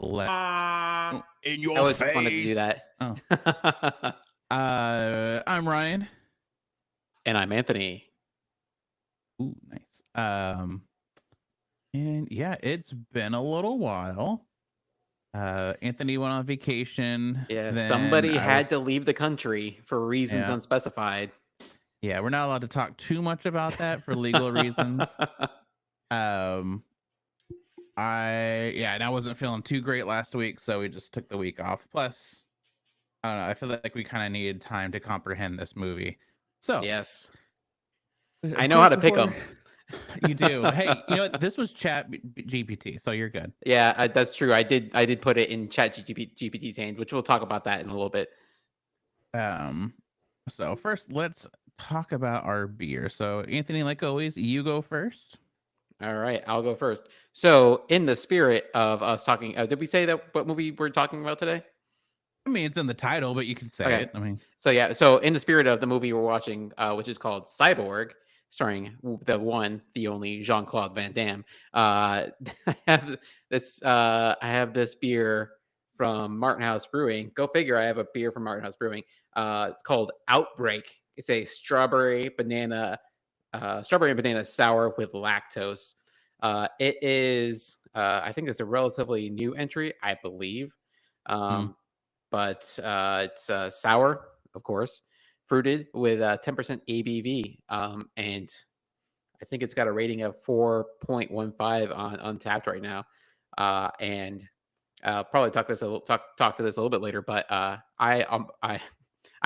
In your I always face. wanted to do that. Oh. I'm Ryan. And I'm Anthony. Ooh, nice. And yeah, it's been a little while. Anthony went on vacation. Yeah, Then somebody I had was, to leave the country for reasons yeah, unspecified. yeah. We're not allowed to talk too much about that for legal reasons. Um, and I wasn't feeling too great last week, so we just took the week off. Plus, I don't know. I feel like we kind of needed time to comprehend this movie. So, Yes. of I know how course, to pick before them. you do. Hey, you know what? This was Chat GPT, so you're good. Yeah, that's true. I did put it in Chat GPT's hand, which we'll talk about that in a little bit. So first, let's talk about our beer. So, Anthony, like always, you go first. All right, I'll go first. So, in the spirit of us talking, did we say that what movie we're talking about today? I mean, it's in the title, but you can say Okay. it. I mean, So in the spirit of the movie we're watching, which is called Cyborg, starring the only Jean-Claude Van Damme, I have this beer from Martin House Brewing. Go figure, I have a beer from Martin House Brewing. It's called Outbreak. It's a strawberry and banana sour with lactose. It is, I think it's a relatively new entry, I believe. hmm. But it's sour, of course, fruited with 10% ABV. And I think it's got a rating of 4.15 on Untapped right now. And probably talk to this a little bit later. But I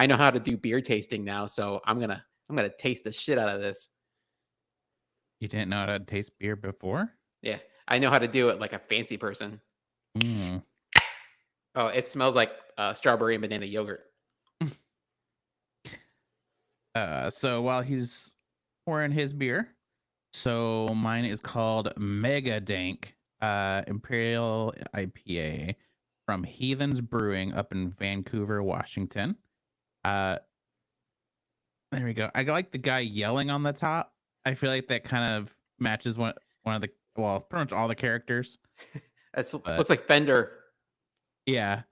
know how to do beer tasting now, so I'm gonna taste the shit out of this. You didn't know how to taste beer before? Yeah, I know how to do it like a fancy person. Mm. Oh, it smells like strawberry and banana yogurt. So while he's pouring his beer, so mine is called Mega Dank Imperial IPA from Heathens Brewing up in Vancouver, Washington. Uh, there we go. I like the guy yelling on the top. I feel like that kind of matches one of the pretty much all the characters. It But looks like Fender. yeah.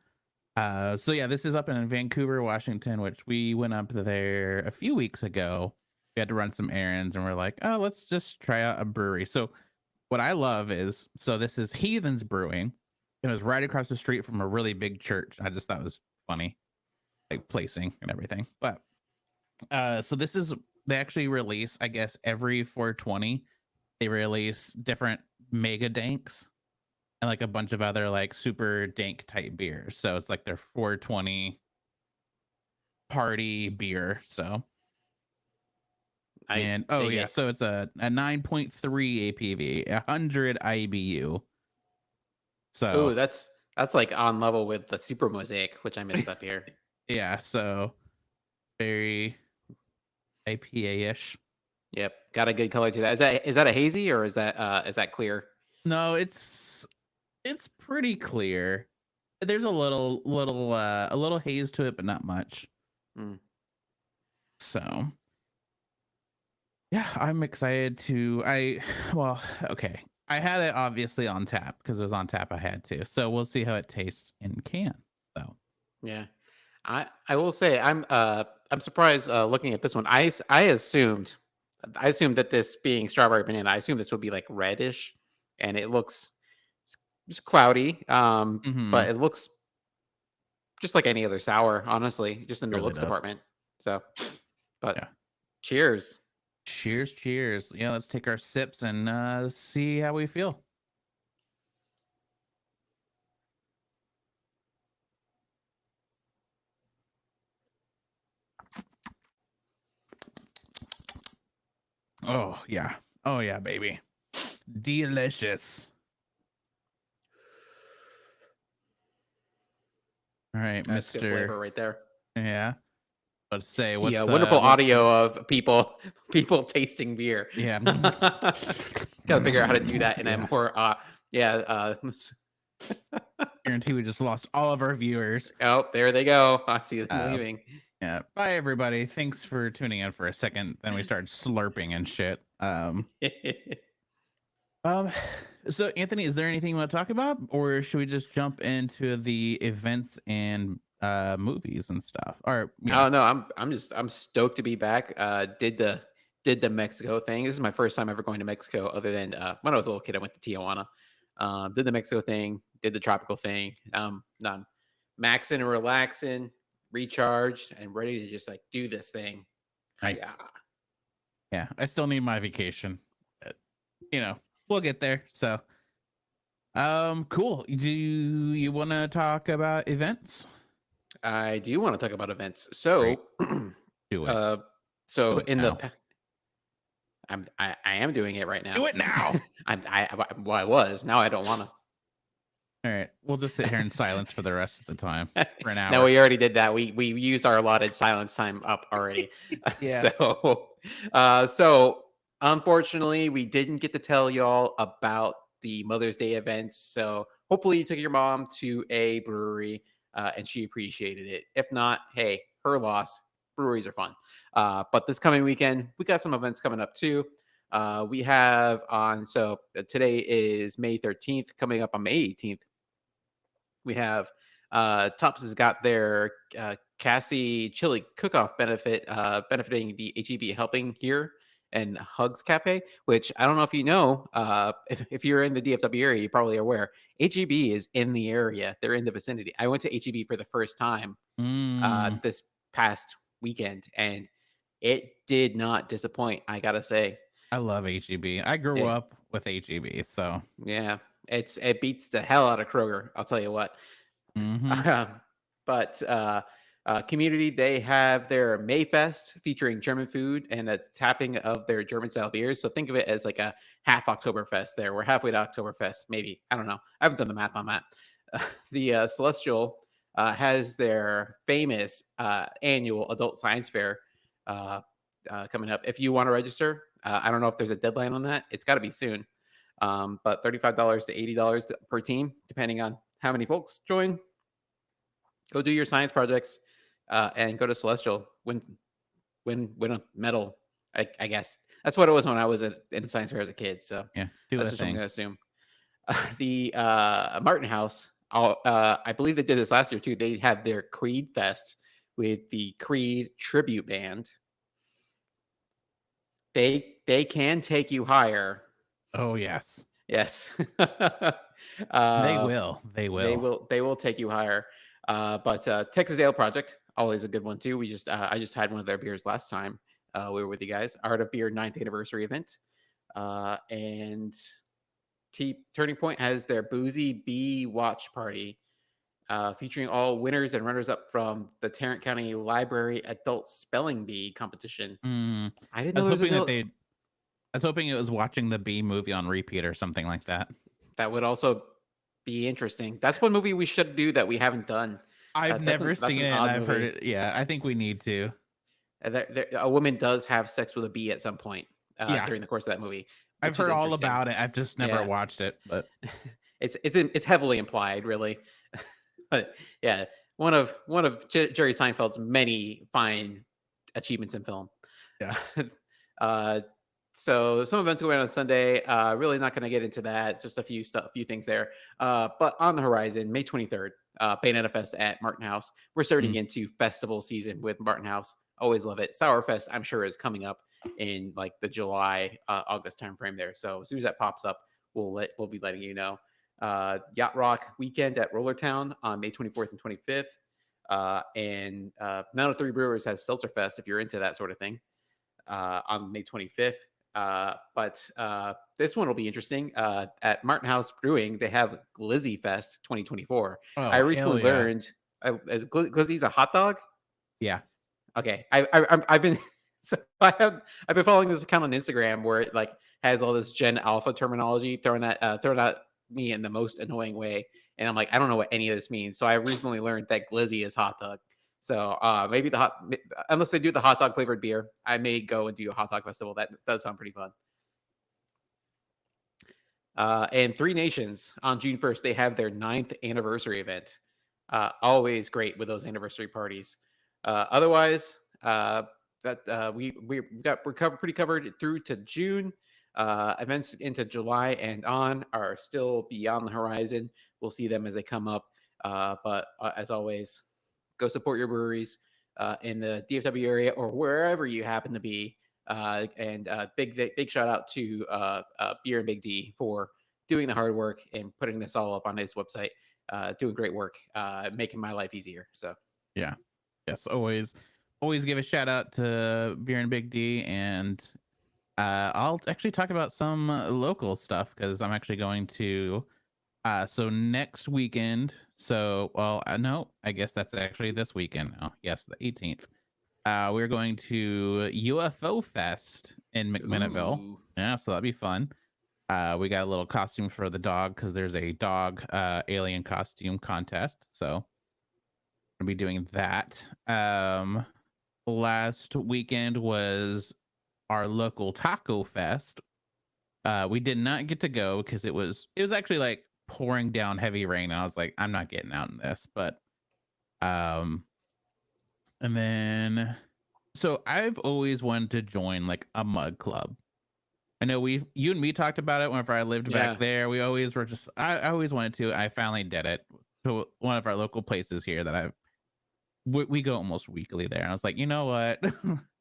So yeah, this is up in Vancouver, Washington, which we went up there a few weeks ago. We had to run some errands and we're like, oh, let's just try out a brewery. So what I love is, so this is Heathens Brewing. It was right across the street from a really big church. I just thought it was funny, like placing and everything. But so this is, they actually release, I guess, every 420, they release different mega danks and like a bunch of other like super dank type beers. So it's like their 420 party beer. So Nice. and oh Dig yeah, it. so it's a 9.3 APV, 100 IBU. So Oh, that's like on level with the Super Mosaic, which I missed up here. yeah, so very IPA-ish. Yep, got a good color to that. Is that a hazy or is that clear? No, it's pretty clear. There's a little haze to it, but not much. Mm. So yeah, I'm excited to okay. I had it obviously on tap because it was on tap. I had to. So we'll see how it tastes in can. So Yeah, I will say I'm surprised looking at this one. I assumed that this being strawberry banana, I assumed this would be like reddish, and it looks just cloudy. mhm, But it looks just like any other sour, honestly, just in the really looks does. department. So, but Yeah. cheers. Cheers, cheers. Yeah, let's take our sips and see how we feel. Oh yeah. Oh yeah, baby. Delicious. All right, That's good flavor Mr. right there. Yeah. Let's say Yeah, what's wonderful what audio of people tasting beer. yeah. Gotta figure out how to do that in a Yeah. more Guarantee we just lost all of our viewers. oh, there they go. I see them Uh leaving. yeah. Bye everybody. Thanks for tuning in for a second. Then we started slurping and shit. Um, so Anthony, is there anything you want to talk about, or should we just jump into the events and movies and stuff? Or yeah, Oh no, I'm stoked to be back. Did the Mexico thing. This is my first time ever going to Mexico, other than when I was a little kid. I went to Tijuana. Did the Mexico thing. Did the tropical thing. I'm maxing and relaxing, recharged, and ready to just like do this thing. Hiya. nice. Yeah, I still need my vacation. Uh, we'll get there. So, cool. Do you want to talk about events? I do want to talk about events. Great. So, Do it. uh, Do so it in the now. pa- I am doing it right now. Do it now. Well, I was. Now I don't want All right. We'll just sit here in silence for the rest of the time to. for an No, hour. we already did that. We used our allotted silence time up already. Yeah. So unfortunately, we didn't get to tell y'all about the Mother's Day events. So hopefully, you took your mom to a brewery and she appreciated it. If not, hey, her loss. Breweries are fun. But this coming weekend, we got some events coming up too. We have on today is May 13th. Coming up on May 18th, we have Tops has got their Cassie Chili Cook-Off benefit, benefiting the HEB Helping Here and Hugs Cafe, which I don't know if you know. If you're in the DFW area, you probably are aware. HEB is in the area. They're in the vicinity. I went to HEB for the first time Mm, this past weekend, and it did not disappoint. I gotta say, I love HEB. I grew it, up with HEB, so yeah, it beats the hell out of Kroger. I'll tell you what. mhm. Um, but community, they have their Mayfest featuring German food and a tapping of their German style beers. So think of it as like a half Oktoberfest there. We're halfway to Oktoberfest, maybe. I don't know. I haven't done the math on that. The Celestial has their famous annual adult science fair uh, coming up. If you want to register, I don't know if there's a deadline on that. It's got to be soon. But $35 to $80 per team, depending on how many folks join. Go do your science projects and go to Celestial. Win a medal. I guess that's what it was when I was in science fair as a kid. So Yeah, do that's a just what I'm thing. going to assume. The Martin House, I believe they did this last year too. They had their Creed Fest with the Creed tribute band. They can take you higher. Oh, yes. Yes. They uh, will. They They will. will take you higher. But Texas Ale Project, always a good one too. I just had one of their beers last time we were with you guys. Art of Beer ninth anniversary event. And Turning Point has their Boozy Bee Watch Party, featuring all winners and runners up from the Tarrant County Library Adult Spelling Bee competition. Mm. I didn't I know was there was hoping that a they I was hoping it was watching the Bee movie on repeat or something like that. that would also be interesting. That's one movie we should do that we haven't done. I've never That's seen an it and odd I've heard movie. it. Yeah, I think we need to. A woman does have sex with a bee at some point Yeah, during the course of that movie, I've which is heard all interesting. about it. I've just never Yeah, watched it, but it's heavily implied, really. But yeah, one of Jerry Seinfeld's many fine achievements in film. yeah. uh, so some events going on Sunday. Really not going to get into that. Just a few things there. But on the horizon, May 23rd, Bayonetta Fest at Martin House. We're starting Mm. into festival season with Martin House. Always love it. Sourfest, I'm sure, is coming up in like the July, August timeframe there. So as soon as that pops up, we'll be letting you know. Yacht Rock weekend at Rollertown on May 24th and 25th. And 903 Brewers has Seltzer Fest if you're into that sort of thing on May 25th. But this one will be interesting. At Martin House Brewing, they have Glizzy Fest 2024. I Oh, hell recently yeah. learned, is Glizzy's a hot dog? Yeah. Okay, I've been I've been following this account on Instagram where it like has all this Gen Alpha terminology thrown at me in the most annoying way, and I'm like, I don't know what any of this means. So I recently learned that Glizzy is hot dog. So maybe unless they do the hot dog flavored beer, I may go and do a hot dog festival. That does sound pretty fun. And Three Nations on June 1st, they have their ninth anniversary event. Always great with those anniversary parties. Otherwise, that we're pretty covered through to June. Events into July and on are still beyond the horizon. We'll see them as they come up. But as always, go support your breweries in the DFW area or wherever you happen to be. And big shout out to Beer and Big D for doing the hard work and putting this all up on his website. Doing great work, making my life easier. So Yeah. Yes. Always give a shout out to Beer and Big D. And I'll actually talk about some local stuff because I'm actually going to. So next weekend. So, well, no, I guess that's actually this weekend now. Yes, the 18th. We're going to UFO Fest in McMinnville. ooh, Yeah, so that'd be fun. We got a little costume for the dog because there's a dog alien costume contest. So I'll be doing that. Last weekend was our local taco fest. We did not get to go because it was actually like pouring down heavy rain. And I was like, I'm not getting out in this. But um, and then so I've always wanted to join like a mug club. I know you and me talked about it whenever I lived back yeah. there. We always were just I always wanted to. I finally did it to one of our local places here that we go almost weekly there. And I was like, you know what?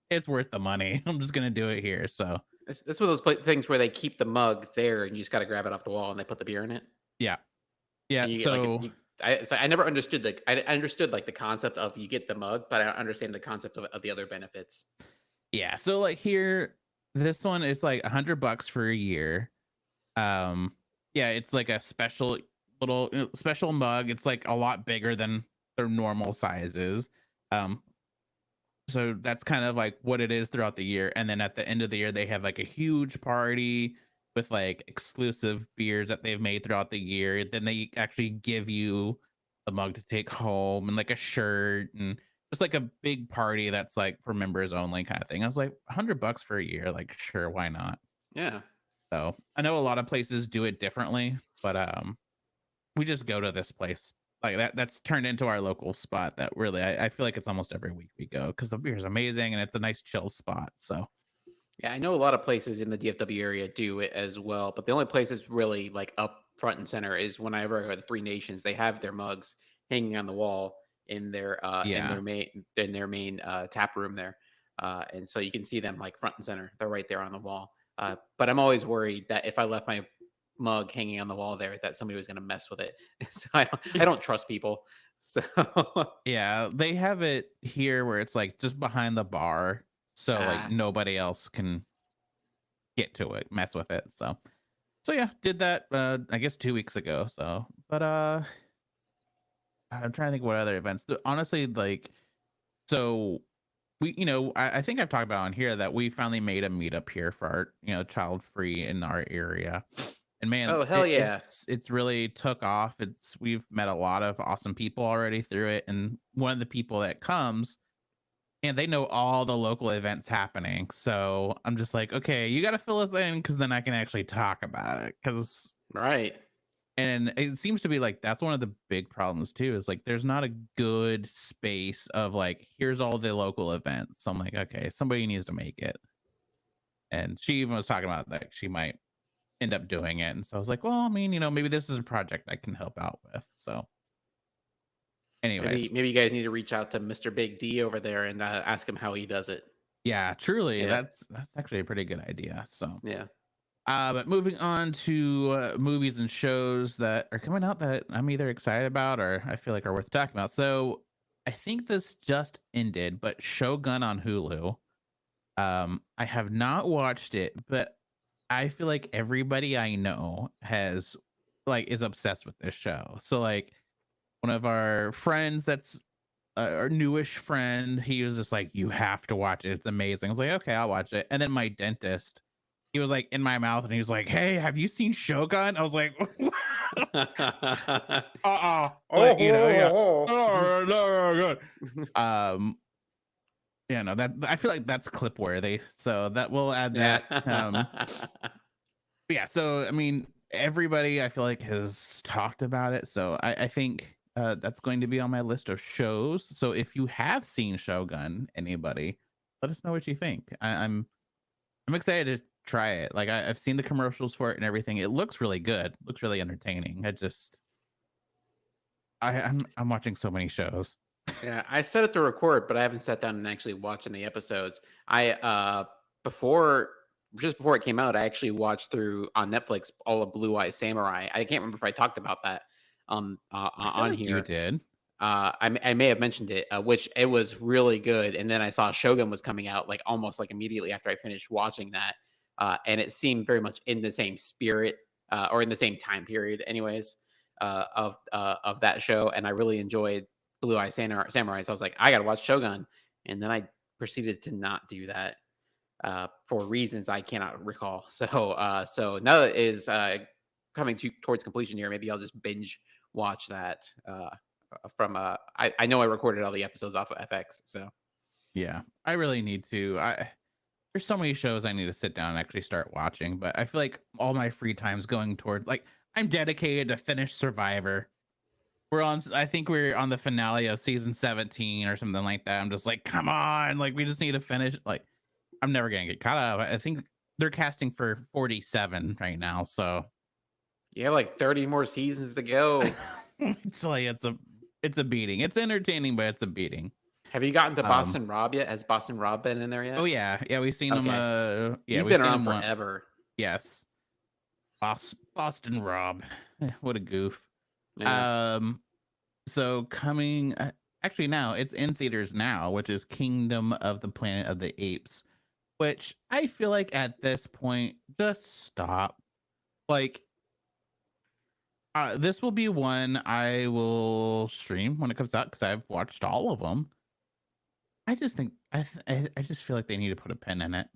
It's worth the money. I'm just gonna do it here. So It's one of those things where they keep the mug there, and you just got to grab it off the wall, and they put the beer in it, yeah. Yeah. and you get like So I never understood I understood like the concept of you get the mug, but I don't understand the concept of the other benefits. yeah. So like here, this one is like $100 for a year. Yeah, it's like a special little special mug. It's like a lot bigger than their normal sizes. Um, so that's kind of like what it is throughout the year. And then at the end of the year, they have like a huge party with like exclusive beers that they've made throughout the year. Then they actually give you a mug to take home and like a shirt and just like a big party that's like for members only kind of thing. I was like, $100 for a year, like sure, why not? Yeah. So I know a lot of places do it differently, but we just go to this place like that's turned into our local spot that really I feel like it's almost every week we go because the beer is amazing and it's a nice chill spot. So Yeah, I know a lot of places in the DFW area do it as well, but the only place that's really like up front and center is whenever I go to the Three Nations. They have their mugs hanging on the wall yeah. in their main tap room there, and so you can see them like front and center. They're right there on the wall. But I'm always worried that if I left my mug hanging on the wall there, that somebody was going to mess with it. So I don't trust people. So Yeah, they have it here where it's like just behind the bar so like ah, nobody else can get to it, mess with it. So yeah, did that I guess 2 weeks ago. So but I'm trying to think what other events. Honestly, like so we I think I've talked about on here that we finally made a meetup here for our child free in our area. And man, oh hell yeah, it's really took off. We've met a lot of awesome people already through it. And one of the people that comes and they know all the local events happening. So I'm just like, okay, you got to fill us in because then I can actually talk about it. right. And it seems to be like that's one of the big problems too is like there's not a good space of like, here's all the local events. So I'm like, okay, somebody needs to make it. And she even was talking about that she might end up doing it. And so I was like, well, I mean, maybe this is a project I can help out with. So, anyways, Maybe you guys need to reach out to Mr. Big D over there and ask him how he does it. yeah, truly, Yeah, that's actually a pretty good idea. So, yeah. but moving on to movies and shows that are coming out that I'm either excited about or I feel like are worth talking about. So, I think this just ended, but Shogun on Hulu. I have not watched it, but I feel like everybody I know is obsessed with this show. So like one of our friends that's our newish friend, he was just like, "You have to watch it. It's amazing." I was like, "Okay, I'll watch it." And then my dentist, he was like in my mouth, and he was like, "Hey, have you seen Shogun?" I was like, like yeah. Oh, no, good. Um, yeah, no, that I feel like that's clip worthy. So that we'll add Yeah. that. But yeah, so I mean, everybody I feel like has talked about it. So I think that's going to be on my list of shows. So if you have seen Shogun, anybody, let us know what you think. I'm excited to try it. Like I've seen the commercials for it and everything. It looks really good. Looks really entertaining. I'm watching so many shows. Yeah, I set it to record, but I haven't sat down and actually watched any episodes. Before just before it came out, I actually watched through on Netflix all of Blue Eye Samurai. I can't remember if I talked about that I feel on like you here. did. I may have mentioned it, which it was really good. And then I saw Shogun was coming out like almost like immediately after I finished watching that, and it seemed very much in the same spirit or in the same time period, anyways, of that show. And I really enjoyed Blue Eye Samurai. So I was like, I got to watch Shogun, and then I proceeded to not do that for reasons I cannot recall. So now that it is coming towards completion here, maybe I'll just binge watch that. I know I recorded all the episodes off of FX, so Yeah, I really need to. There's so many shows I need to sit down and actually start watching, but I feel like all my free time's going toward like I'm dedicated to finish Survivor. I think we're on the finale of season 17 or something like that. I'm just like, come on, like we just need to finish. Like I'm never gonna get caught up. I think they're casting for 47 right now, so you have like 30 more seasons to go. it's like it's a beating. It's entertaining, but it's a beating. Have you gotten to Um, Boston Rob yet? Has Boston Rob been in there oh yet? yeah, yeah, we've seen him. Okay, Yeah, he's we've been seen around him one. forever. Yes, Boston Rob. What a goof. Yeah. Um, so coming actually now it's in theaters now, which is Kingdom of the Planet of the Apes, which I feel like at this point just stop. Like this will be one I will stream when it comes out because I've watched all of them. I just think I just feel like they need to put a pin in it.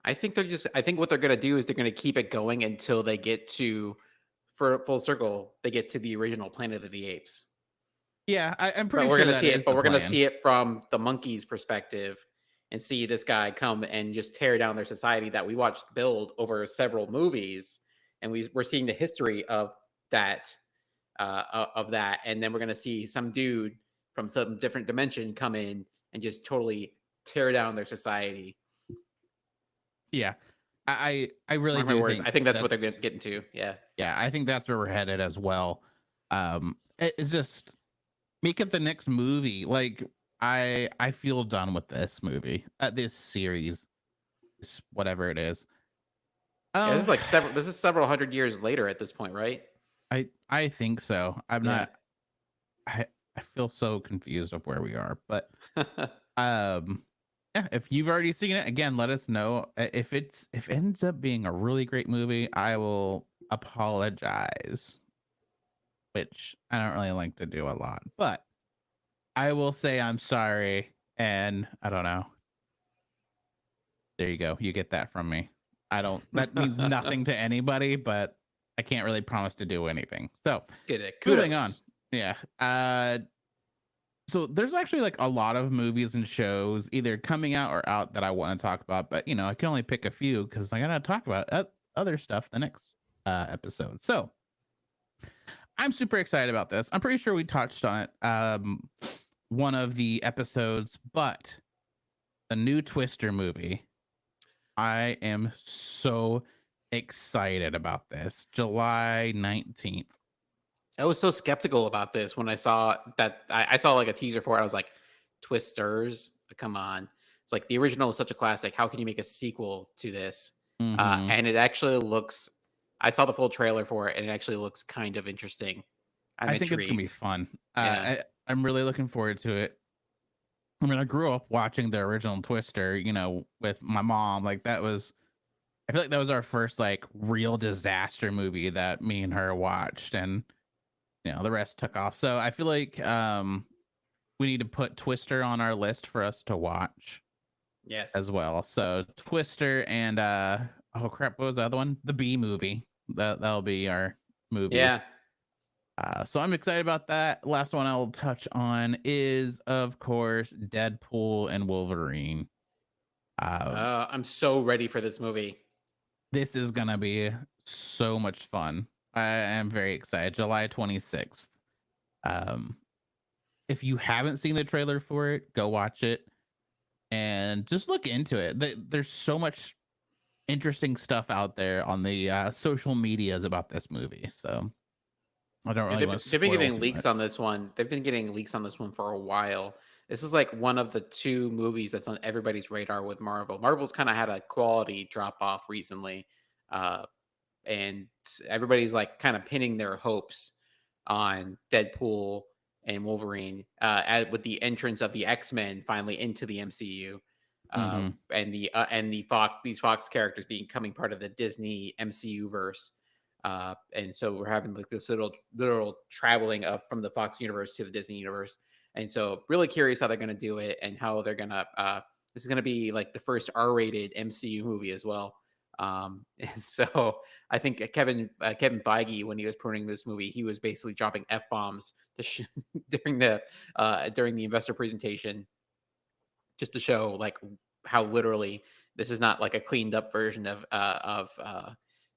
I think what they're gonna do is they're gonna keep it going until they get to for full circle, they get to the original Planet of the Apes. Yeah, I'm But pretty we're sure gonna that see is it, but the we're gonna plan. see it from the monkey's perspective and see this guy come and just tear down their society that we watched build over several movies, and we're seeing the history that of that, and then we're gonna see some dude from some different dimension come in and just totally tear down their society. Yeah, I really Mark my do words. think I think that's what they're that's getting to. Yeah. yeah, I think that's where we're headed as well. It's just make it the next movie. Like I feel done with this movie, this series, whatever it is. Yeah, Um, this is several hundred years later at this point, right? I think so. I'm Yeah. not. I feel so confused of where we are, but um, yeah. If you've already seen it, again, let us know. If if it ends up being a really great movie, I will apologize, which I don't really like to do a lot, but I will say I'm sorry, and I don't know. There you go. You get that from me. I don't. That means nothing to anybody, but I can't really promise to do anything. So Get it. moving on. Kudos. Yeah. So there's actually like a lot of movies and shows either coming out or out that I want to talk about, but I can only pick a few because I gotta talk about other stuff the next episode. So I'm super excited about this. I'm pretty sure we touched on it one of the episodes, but the new Twister movie. I am so excited about this. July 19th. I was so skeptical about this when I saw that. I saw like a teaser for it. I was like, Twisters? Come on. It's like the original is such a classic. How can you make a sequel to this? Mm-hmm. And it actually looks, I saw the full trailer for it and it actually looks kind of interesting. I'm I think it's gonna be intrigued. fun. Yeah. I'm really looking forward to it. I mean, I grew up watching the original Twister, with my mom. Like I feel like that was our first like real disaster movie that me and her watched, and the rest took off. So I feel like we need to put Twister on our list for us to watch Yes. as well. So Twister and oh crap, what was the other one? The Bee movie. That'll be our movies. Yeah. So I'm excited about that. Last one I'll touch on is, of course, Deadpool and Wolverine. I'm so ready for this movie. This is gonna be so much fun. I am very excited. July 26th. Um, if you haven't seen the trailer for it, go watch it and just look into it. There's so much interesting stuff out there on the social medias about this movie. So I don't Yeah, really want to they've been spoil getting too leaks much. on this one. They've been getting leaks on this one for a while. This is like one of the two movies that's on everybody's radar with Marvel. Marvel's kind of had a quality drop off recently, uh, and everybody's like kind of pinning their hopes on Deadpool and Wolverine with the entrance of the X Men finally into the MCU, Hmm. and these Fox characters becoming part of the Disney MCU verse. And so we're having like this little literal traveling of from the Fox universe to the Disney universe. And so really curious how they're going to do it and how they're going to this is going to be like the first R-rated MCU movie as well. And so I think Kevin Feige, when he was promoting this movie, he was basically dropping f bombs during the investor presentation, just to show like how literally this is not like a cleaned up version of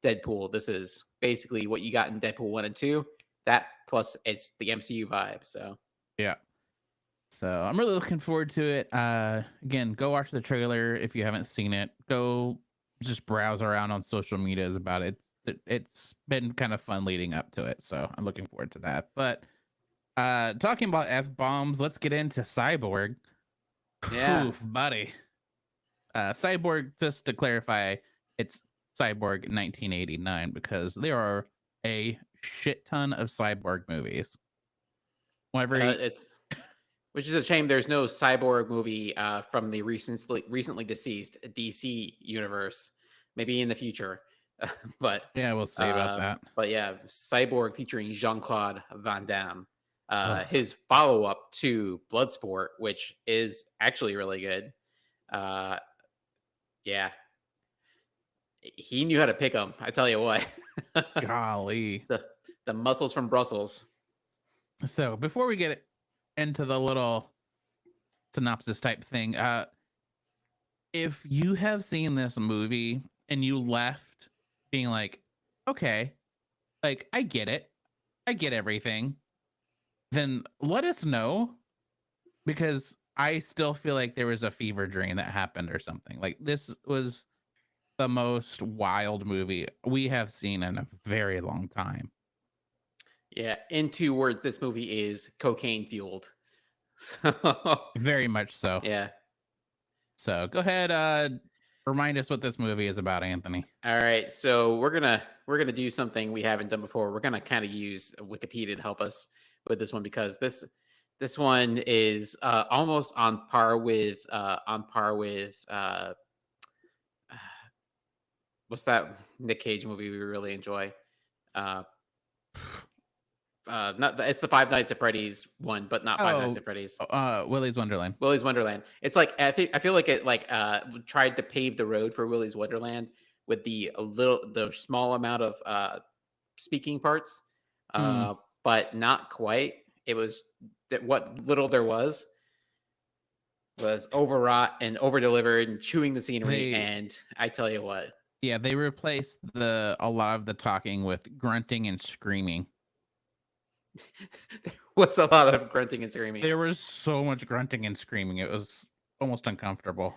Deadpool. This is basically what you got in Deadpool 1 and 2. That plus it's the MCU vibe. So Yeah. So I'm really looking forward to it. Again, go watch the trailer if you haven't seen it. Go just browse around on social medias about it. It's been kind of fun leading up to it, so I'm looking forward to that. But talking about f bombs, let's get into Cyborg. yeah, Oof, buddy. Cyborg. Just to clarify, it's Cyborg 1989 because there are a shit ton of Cyborg movies. Every it's which is a shame. There's no Cyborg movie from the recently deceased DC universe. Maybe in the future, but Yeah, we'll see about uh, that. but yeah, Cyborg featuring Jean Claude Van Damme. Ugh. His follow up to Bloodsport, which is actually really good. Uh, yeah, he knew how to pick them. I tell you what, Golly. the the muscles from Brussels. So before we get into the little synopsis type thing, if you have seen this movie and you left being like, okay, like I get it, I get everything, then let us know because I still feel like there was a fever dream that happened or something. Like this was the most wild movie we have seen in a very long time. Yeah, in 2 words, this movie is cocaine fueled. So Very much so. yeah. So go ahead, remind us what this movie is about, Anthony. All right, so we're gonna do something we haven't done before. We're gonna kind of use Wikipedia to help us with this one because this one is almost on par with what's that Nick Cage movie we really enjoy? Uh, not it's the Five Nights at Freddy's one, but not Five Nights Oh, at Freddy's. Willy's Wonderland. Willy's Wonderland. It's like I feel like it like tried to pave the road for Willy's Wonderland with the small amount of speaking parts, Mm, uh, but not quite. It was that what little there was overwrought and over delivered and chewing the scenery. they And I tell you what, Yeah, they replaced the a lot of the talking with grunting and screaming. there was a lot of grunting and screaming. There was so much grunting and screaming. It was almost uncomfortable.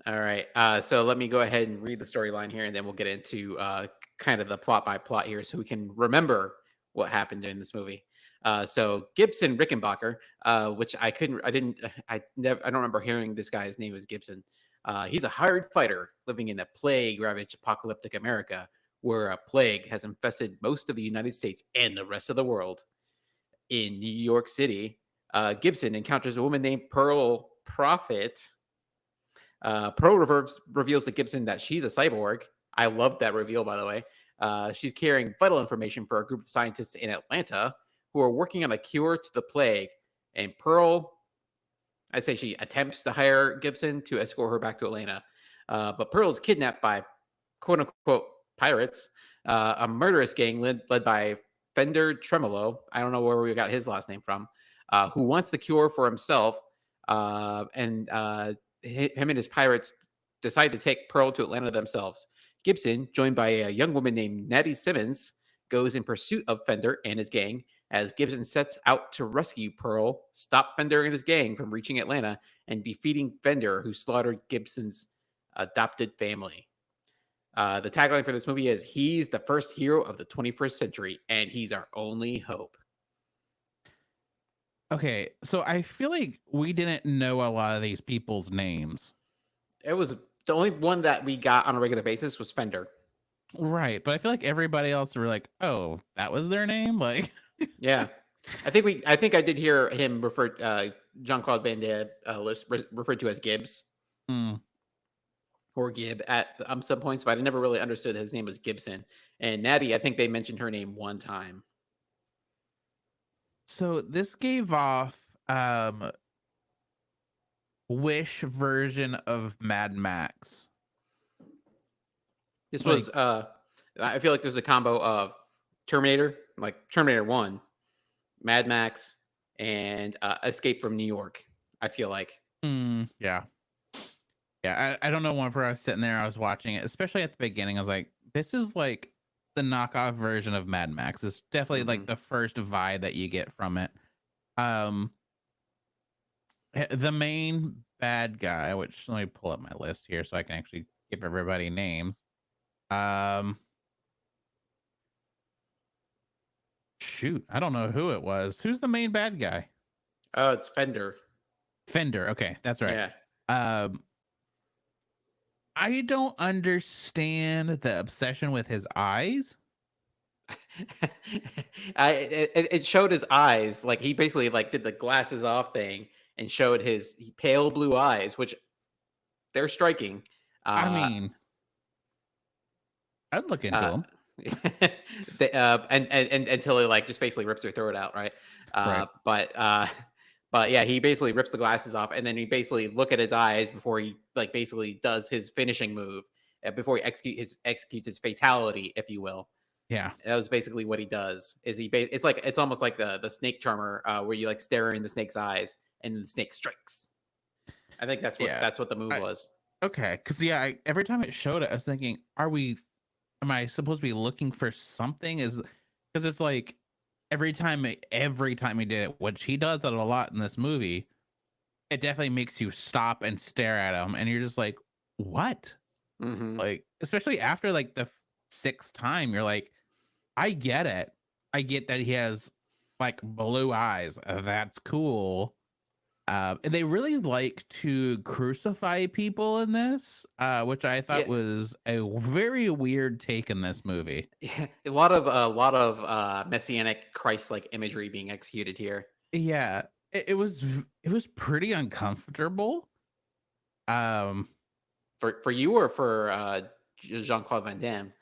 All right. So let me go ahead and read the storyline here, and then we'll get into kind of the plot by plot here, so we can remember what happened in this movie. So Gibson Rickenbacker, which I don't remember hearing this guy's name was Gibson. He's a hired fighter living in a plague-ravaged apocalyptic America, where a plague has infested most of the United States and the rest of the world. In New York City, Gibson encounters a woman named Pearl Prophet. Reveals to Gibson that she's a cyborg. I love that reveal, by the way. She's carrying vital information for a group of scientists in Atlanta who are working on a cure to the plague. And Pearl, I'd say she attempts to hire Gibson to escort her back to Atlanta. But Pearl is kidnapped by quote unquote pirates, a murderous gang led by Fender Tremolo. I don't know where we got his last name from, who wants the cure for himself. And Him and his pirates decide to take Pearl to Atlanta themselves. Gibson, joined by a young woman named Nettie Simmons, goes in pursuit of Fender and his gang as Gibson sets out to rescue Pearl, stop Fender and his gang from reaching Atlanta, and defeating Fender, who slaughtered Gibson's adopted family. The tagline for this movie is "He's the first hero of the 21st century, and he's our only hope." Okay, so I feel like we didn't know a lot of these people's names. It was the only one that we got on a regular basis was Fender. Right, but I feel like everybody else were like, "Oh, that was their name?" Like, Yeah, I think I did hear him referred Jean Claude Van Damme referred to as Gibbs mm. or Gib at some points, but I never really understood his name was Gibson. And Natty, I think they mentioned her name one time. So this gave off Wish version of Mad Max. This Like, was I feel like there's a combo of Terminator, like Terminator 1, Mad Max, and Escape from New York. I feel like. yeah. Yeah, I don't know. Whenever I was sitting there, I was watching it, especially at the beginning. I was like, "This is like the knockoff version of Mad Max." It's definitely Hmm. like the first vibe that you get from it. Um, the main bad guy, which let me pull up my list here so I can actually give everybody names. Um, shoot, I don't know who it was. Who's the main bad guy? Oh, it's Fender. Fender. Okay, that's right. Yeah. Um, I don't understand the obsession with his eyes. It showed his eyes, like he basically like did the glasses off thing and showed his pale blue eyes, which they're striking. I Uh, mean, I'd look into uh, him. and until he like just basically rips their throat out, right? Right. But yeah, he basically rips the glasses off, and then he basically look at his eyes before he like basically does his finishing move, before he executes his fatality, if you will. Yeah. That was basically what he does. Is it's like it's almost like the snake charmer, where you like stare in the snake's eyes and the snake strikes. I think Yeah. that's what the move I, was. okay. Because yeah, every time it showed it, I was thinking, are we? Am I supposed to be looking for something? Is because it's like every time he did it, which he does that a lot in this movie, it definitely makes you stop and stare at him, and you're just like, what? Hmm. Like, especially after like the sixth time, you're like, I get it. I get that he has like blue eyes. That's cool. And they really like to crucify people in this, which I thought Yeah, was a very weird take in this movie. yeah, a lot of messianic Christ-like imagery being executed here. Yeah, it was pretty uncomfortable. Um, For you or for Jean Claude Van Damme?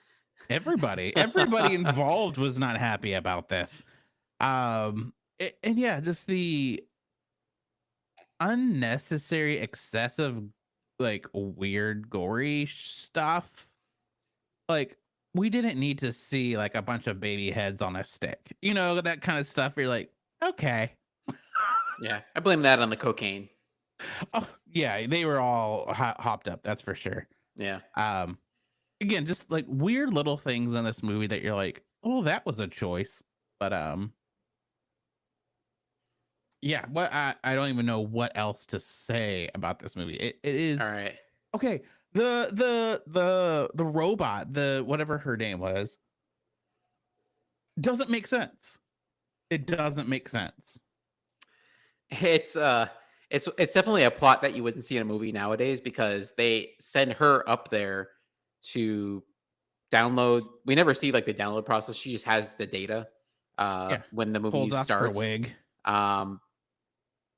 everybody involved was not happy about this. And yeah, just the unnecessary, excessive, like weird, gory stuff. Like, we didn't need to see like a bunch of baby heads on a stick, that kind of stuff. You're like, okay. Yeah, I blame that on the cocaine. Oh yeah, they were all hopped up, that's for sure. Yeah. um Again, just like weird little things in this movie that you're like, oh, that was a choice. But yeah, I don't even know what else to say about this movie. It All is right. okay. The robot, the whatever her name was, doesn't make sense. It doesn't make sense. It's it's definitely a plot that you wouldn't see in a movie nowadays because they send her up there to download. We never see like the download process. She just has the data Yeah, when the movie pulls off her starts. wig. Um,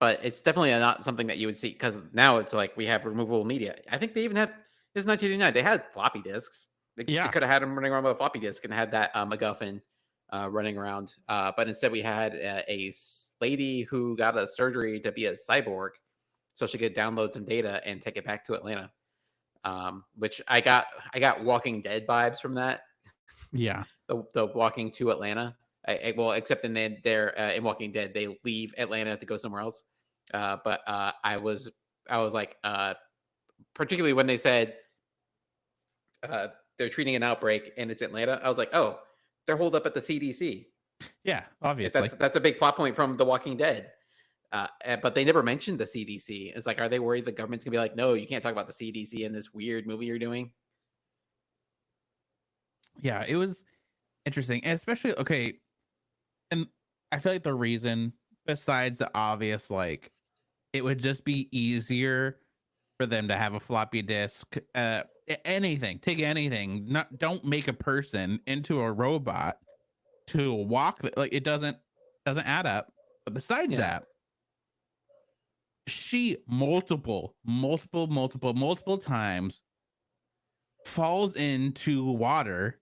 but it's definitely not something that you would see because now it's like we have removable media. I think they even had this 1989. They had floppy disks. They Yeah, could have had him running around with a floppy disk and had that MacGuffin running around. But instead, we had lady who got a surgery to be a cyborg, so she could download some data and take it back to Atlanta. Which I got Walking Dead vibes from that. yeah, The Walking to Atlanta. Well, except in they're in Walking Dead, they leave Atlanta to go somewhere else. But I was like, particularly when they said uh, they're treating an outbreak and it's Atlanta. I was like, oh, they're holed up at the CDC. yeah. Obviously, That's a big plot point from The Walking Dead. But they never mentioned the CDC. It's like, are they worried the government's gonna be like, no, you can't talk about the CDC in this weird movie you're doing? Yeah, it was interesting, and especially okay, and I feel like the reason, besides the obvious, like it would just be easier for them to have a floppy disk. Anything, take anything. Not don't make a person into a robot to walk. Like it doesn't add up. But besides Yeah. that, she multiple times falls into water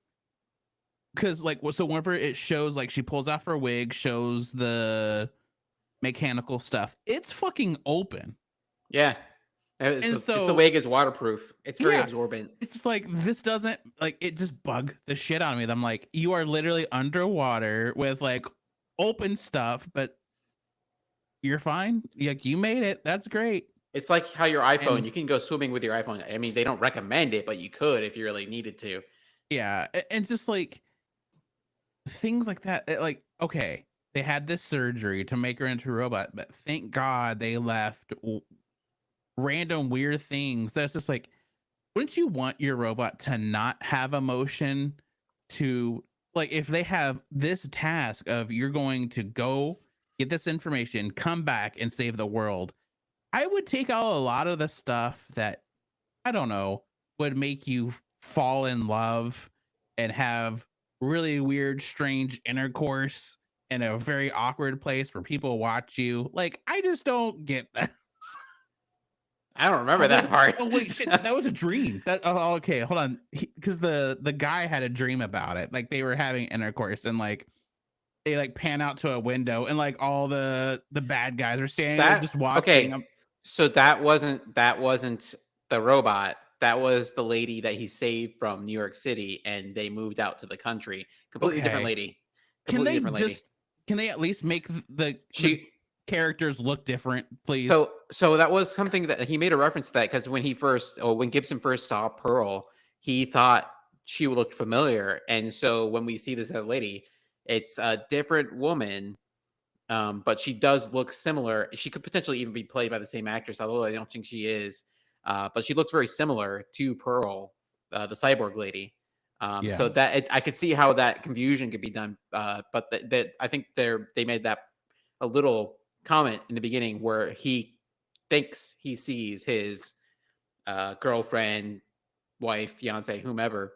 because so whenever it shows like she pulls off her wig, shows the mechanical stuff, it's fucking open. Yeah. And Just the so wig is waterproof. It's very yeah, absorbent. it's just like this doesn't like it just bugged the shit out of me. I'm like, you are literally underwater with like open stuff, but you're fine. Like you made it. That's great. It's like how your iPhone, And you can go swimming with your iPhone. I mean, they don't recommend it, but you could if you really needed to. yeah, and just like things like that. Like, okay, they had this surgery to make her into a robot, but thank God they left random weird things. That's just like, wouldn't you want your robot to not have emotion? To like, if they have this task of you're going to go get this information, come back and save the world, I would take out a lot of the stuff that I don't know would make you fall in love and have really weird, strange intercourse in a very awkward place where people watch you. Like, I just don't get that. I don't remember How that would part. oh wait, shit, that was a dream. That oh, okay, hold on. Because the guy had a dream about it. Like they were having intercourse and like they like pan out to a window and like all the bad guys are standing there That just watching. okay. So that wasn't the robot. That was the lady that he saved from New York City, and they moved out to the country. Completely different Okay. lady. Can Completely they different lady. just can they at least make the She characters look different, please? so that was something that he made a reference to that because when Gibson first saw Pearl, he thought she looked familiar, and so when we see this other lady, it's a different woman. But she does look similar. She could potentially even be played by the same actress, although I don't think she is. But she looks very similar to Pearl, the cyborg lady. Yeah. So I could see how that confusion could be done. But I think they made that a little comment in the beginning where he thinks he sees his girlfriend, wife, fiance, whomever,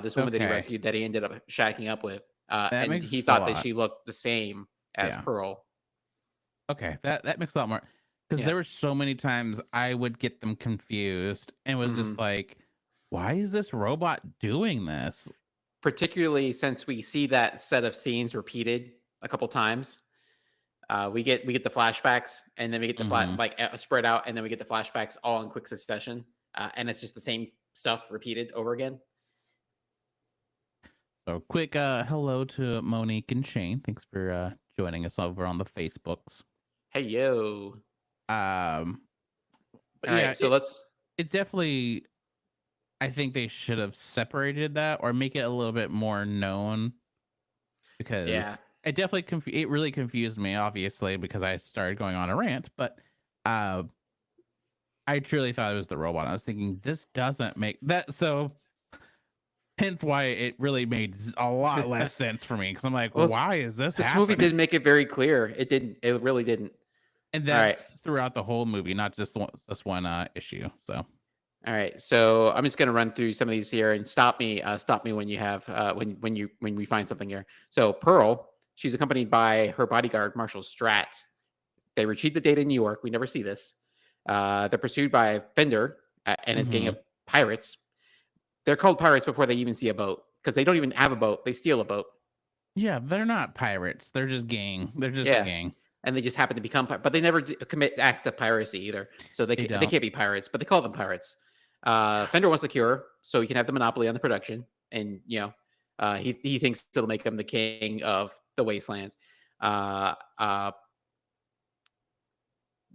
this woman that he Okay. rescued that he ended up shacking up with, That and he makes a thought that lot. she looked the same as Yeah. Pearl. Okay. That makes a lot more because Yeah. there were so many times I would get them confused and was just Mhm. like, why is this robot doing this? Particularly since we see that set of scenes repeated a couple times. We get the flashbacks, and then we get the Hmm. spread out, and then we get the flashbacks all in quick succession, and it's just the same stuff repeated over again. So quick hello to Monique and Shane. Thanks for joining us over on the Facebooks. Hey yo! Um but All yeah, right, so let's. it definitely I think they should have separated that or make it a little bit more known Yeah, because it really confused me obviously because I started going on a rant, but uh I truly thought it was the robot. I was thinking this doesn't make that so hence why it really made a lot less sense for me because I'm like, well, why is this this movie happening? didn't make it very clear. It didn't. It really didn't. And All right. that's throughout the whole movie, not just this one issue. So All right, so I'm just going to run through some of these here and stop me. Stop me when you have when we find something here. So Pearl, she's accompanied by her bodyguard Marshall Strat. They retrieve the data in New York. We never see this. They're pursued by Fender and his gang hmm of pirates. They're called pirates before they even see a boat because they don't even have a boat. They steal a boat. yeah, they're not pirates. They're just gang. They're just a Yeah, gang. and they just happen to become, but they never commit acts of piracy either. So They they don't. can't be pirates, but they call them pirates. Fender wants the cure, so he can have the monopoly on the production, and he thinks it'll make him the king of the wasteland. Uh, uh,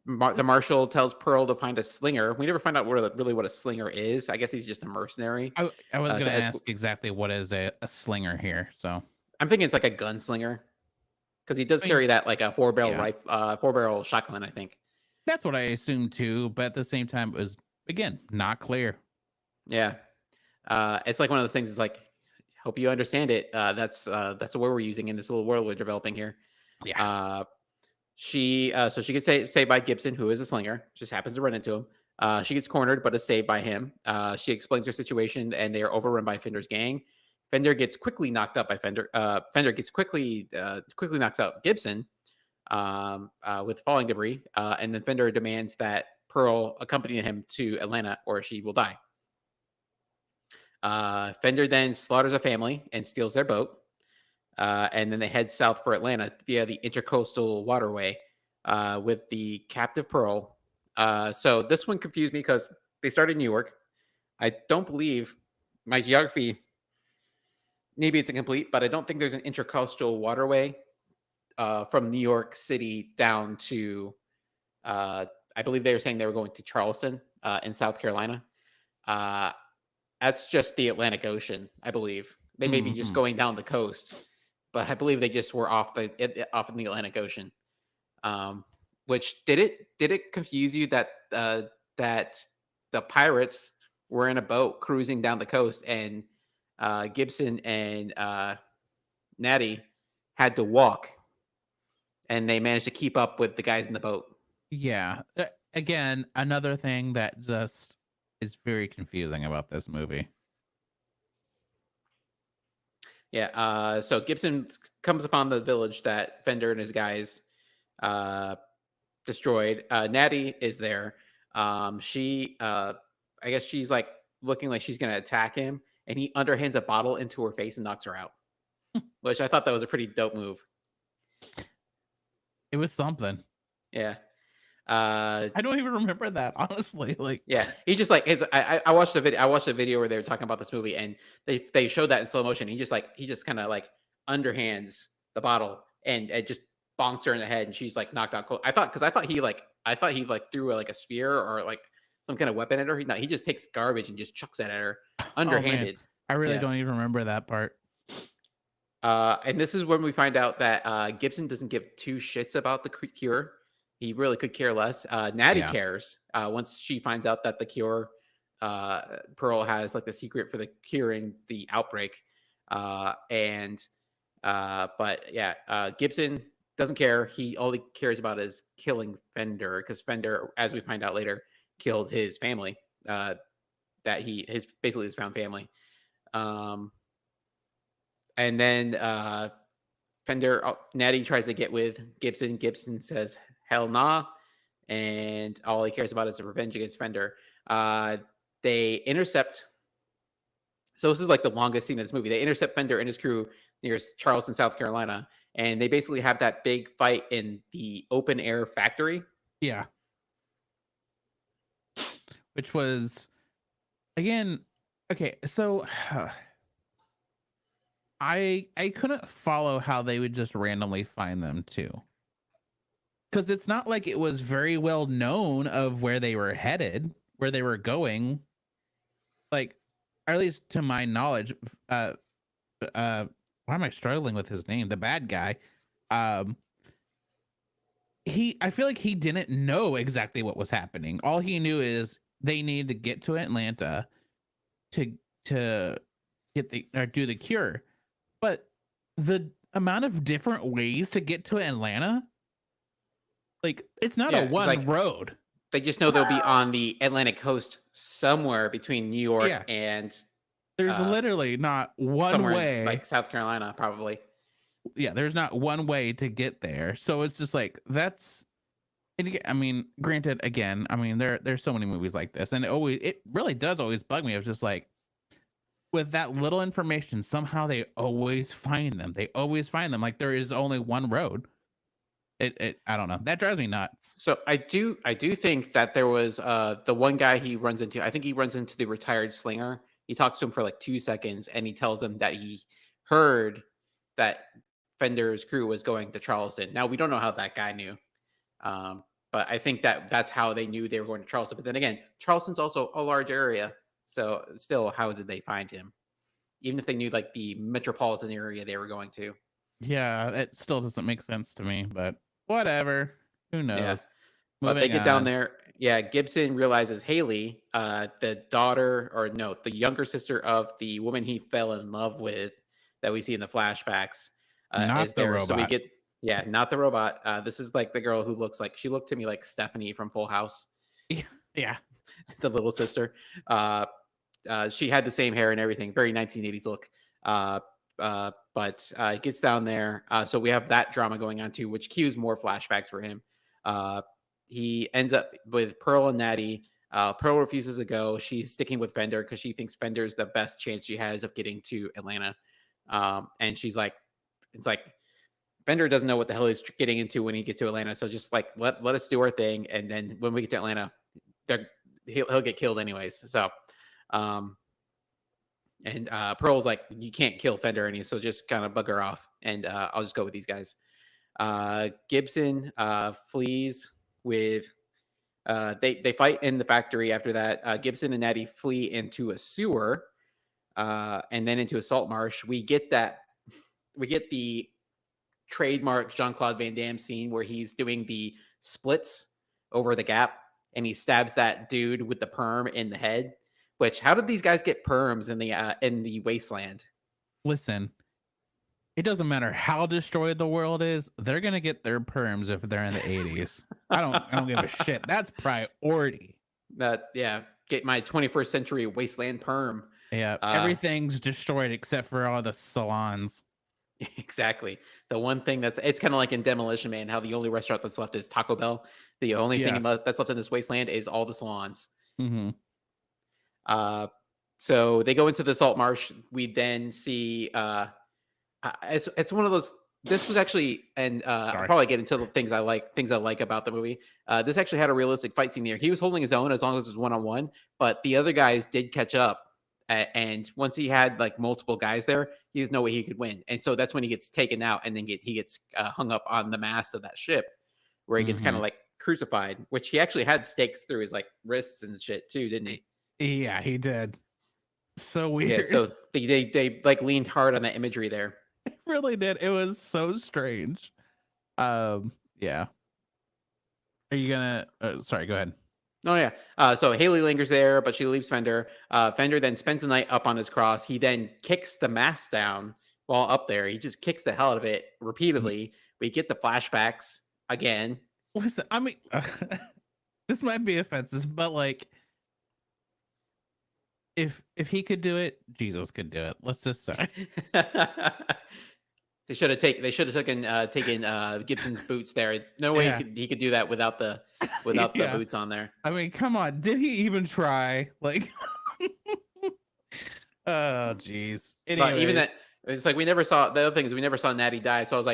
the marshal tells Pearl to find a slinger. We never find out really what a slinger is. I guess he's just a mercenary. I was gonna To ask exactly what is a slinger here. So I'm thinking it's like a gunslinger because he does I mean, carry that like a yeah, 4 barrel shotgun, I think. that's what I assumed too. But at the same time, it was again not clear. Yeah. It's like one of those things. It's like Hope you understand it. That's the word we're using in this little world we're developing here. Yeah. Uh, so she gets saved by Gibson, who is a slinger. Just happens to run into him. She gets cornered, but is saved by him. She explains her situation, and they are overrun by Fender's gang. Fender gets quickly knocked up by Fender. Fender gets quickly knocks out Gibson with falling debris, and then Fender demands that Pearl accompany him to Atlanta, or she will die. Fender then slaughters a family and steals their boat. And then they head south for Atlanta via the intercoastal waterway with the captive Pearl. So this one confused me because they started in New York. I don't believe my geography, maybe it's incomplete, but I don't think there's an intercoastal waterway from New York City down to, I believe they were saying they were going to Charleston in South Carolina. Uh, that's just the Atlantic Ocean, I believe. They may be just Mhm. going down the coast, but I believe they just were off in the Atlantic Ocean. Which did it confuse you that that the pirates were in a boat cruising down the coast, and Gibson and Natty had to walk, and they managed to keep up with the guys in the boat. Yeah. Again, another thing that just is very confusing about this movie. Yeah. So Gibson comes upon the village that Fender and his guys uh, destroyed. Natty is there. I guess she's like looking like she's gonna attack him, and he underhands a bottle into her face and knocks her out. Which I thought that was a pretty dope move. It was something. Yeah. Uh, I don't even remember that, honestly. Like, yeah. He just like his. I watched the video. I watched the video where they were talking about this movie, and they showed that in slow motion. He just kind of like underhands the bottle, and it just bonks her in the head, and she's like knocked out cold. I thought he threw like a spear or like some kind of weapon at her. No, he just takes garbage and just chucks it at her oh man, underhanded. I really Yeah. don't even remember that part. And this is when we find out that Gibson doesn't give two shits about the cure. He really could care less. Natty Yeah. cares once she finds out that the cure, Pearl has like the secret for the curing the outbreak. But yeah, Gibson doesn't care. He all he cares about is killing Fender because Fender, as we find out later, killed his family. That he his basically his found family. Um, and then Natty tries to get with Gibson. Gibson says, hell nah. And all he cares about is the revenge against Fender. They intercept. So this is like the longest scene of this movie. They intercept Fender and his crew near Charleston, South Carolina. And they basically have that big fight in the open air factory. Yeah. Which was, again, okay. So I couldn't follow how they would just randomly find them too. Because it's not like it was very well known of where they were headed, where they were going. Like, or at least to my knowledge, why am I struggling with his name? The bad guy. Um, I feel like he didn't know exactly what was happening. All he knew is they needed to get to Atlanta to to get the or do the cure. But the amount of different ways to get to Atlanta, like it's not a Yeah, it's one like road. they just know they'll be on the Atlantic coast somewhere between New York Yeah, and there's uh, literally not one somewhere in way. like South Carolina, probably. Yeah, there's not one way to get there. So it's just like that's. And I mean, granted, again, I mean, there's so many movies like this, and it really does always bug me. It's just like with that little information, somehow they always find them. They always find them. Like there is only one road. I don't know. That drives me nuts. So I do think that there was the one guy he runs into. I think he runs into the retired slinger. He talks to him for like 2 seconds, and he tells him that he heard that Fender's crew was going to Charleston. Now we don't know how that guy knew, but I think that that's how they knew they were going to Charleston. But then again, Charleston's also a large area, so still, how did they find him? Even if they knew like the metropolitan area they were going to. Yeah, it still doesn't make sense to me, but whatever. Who Yeah. knows? But they Moving get down on. there yeah, Gibson realizes Haley, the daughter, or no, the younger sister of the woman he fell in love with, that we see in the flashbacks, is Not the there. So we robot. get, yeah, not the robot. This is like the girl who looks like, she looked to me like Stephanie from Full House, Yeah. the little sister. Uh, she had the same hair and everything, very 1980s look. Uh, it gets down there. So we have that drama going on too, which cues more flashbacks for him. Uh, he ends up with Pearl and Natty. Pearl refuses to go. She's sticking with Fender because she thinks Fender's the best chance she has of getting to Atlanta. And she's like, it's like, Fender doesn't know what the hell he's getting into when he gets to Atlanta. So just like, let us do our thing. And then when we get to Atlanta, they're, he'll get killed anyways. So, um, and Pearl's like, you can't kill Fender, and so just kind of bug her off, and I'll just go with these guys. Gibson flees with. They fight in the factory. After that, Gibson and Natty flee into a sewer, and then into a salt marsh. We get that. We get the trademark Jean-Claude Van Damme scene where he's doing the splits over the gap, and he stabs that dude with the perm in the head. Which, how did these guys get perms in the wasteland? Listen, it doesn't matter how destroyed the world is, they're gonna get their perms if they're in the 80s. I don't give a shit. That's priority. That, yeah, get my 21st century wasteland perm. Yeah, Uh, everything's destroyed except for all the salons. exactly. The one thing it's kind of like in Demolition Man, how the only restaurant that's left is Taco Bell. The only Yeah. thing that's left in this wasteland is all the salons. Mm-hmm. Uh, so they go into the salt marsh. We then see it's one of those. This was actually, and I'll Sorry. probably get into the things I like about the movie. This actually had a realistic fight scene there. He was holding his own as long as it was one on one, but the other guys did catch up. And once he had like multiple guys there, there's no way he could win. And so that's when he gets taken out, and then he gets hung up on the mast of that ship, where he gets kind Mm-hmm. of like crucified. Which he actually had stakes through his like wrists and shit too, didn't he? Yeah, he did. So Yeah. weird. So they like leaned hard on that imagery there. It really did. It was so strange. Yeah. Are you gonna? Sorry. Go ahead. Oh yeah. So Haley lingers there, but she leaves Fender. Fender then spends the night up on his cross. He then kicks the mast down while up there. He just kicks the hell out of it repeatedly. We get the flashbacks again. Listen, I mean, this might be offensive, but like, if he could do it, Jesus could do it. Let's just say. They should have taken Gibson's boots there. No way Yeah. he could do that without the Yeah. boots on there. I mean, come on. Did he even try? Like, oh, jeez. But even that, Anyways, it's like we never saw, the other thing is we never saw Natty die. So I was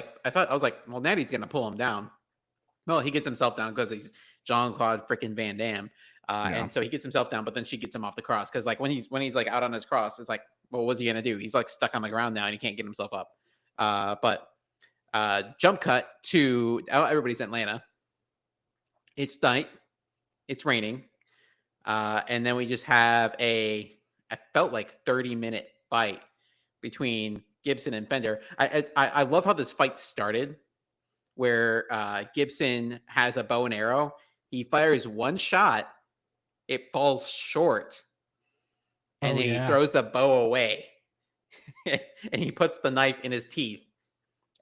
like, well, Natty's gonna pull him down. Well, he gets himself down because he's Jean-Claude freaking Van Damme. yeah. And so he gets himself down, but then she gets him off the cross. Cause like when he's like out on his cross, it's like, well, what's he gonna do? He's like stuck on the ground now and he can't get himself up. Jump cut to everybody's in Atlanta. It's night. It's raining. And then we just have I felt like 30-minute fight between Gibson and Fender. I love how this fight started, where Gibson has a bow and arrow. He fires one shot, it falls short, and Oh, then he yeah. throws the bow away, and he puts the knife in his teeth,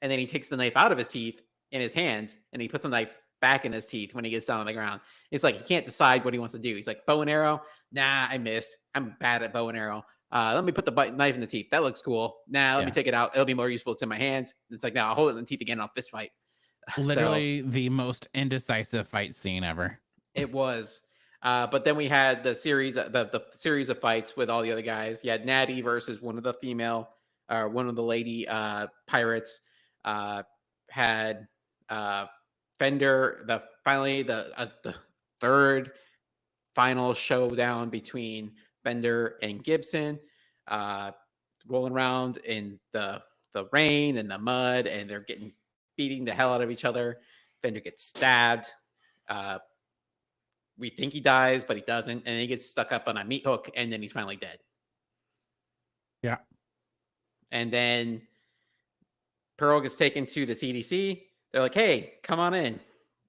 and then he takes the knife out of his teeth in his hands, and he puts the knife back in his teeth when he gets down on the ground. It's like he can't decide what he wants to do. He's like, bow and arrow? Nah, I missed. I'm bad at bow and arrow. Let me put the knife in the teeth. That looks cool. Nah, let me Yeah. take it out. It'll be more useful. It's in my hands. It's like, now I'll hold it in the teeth again. I'll fist fight. So Literally the most indecisive fight scene ever. it was. But then we had the series of fights with all the other guys. You had Natty versus one of the one of the lady pirates. Had Fender. The third final showdown between Fender and Gibson. Rolling around in the rain and the mud, and they're beating the hell out of each other. Fender gets stabbed. We think he dies, but he doesn't, and he gets stuck up on a meat hook, and then he's finally dead. Yeah. And then Pearl gets taken to the CDC. They're like, "Hey, come on in.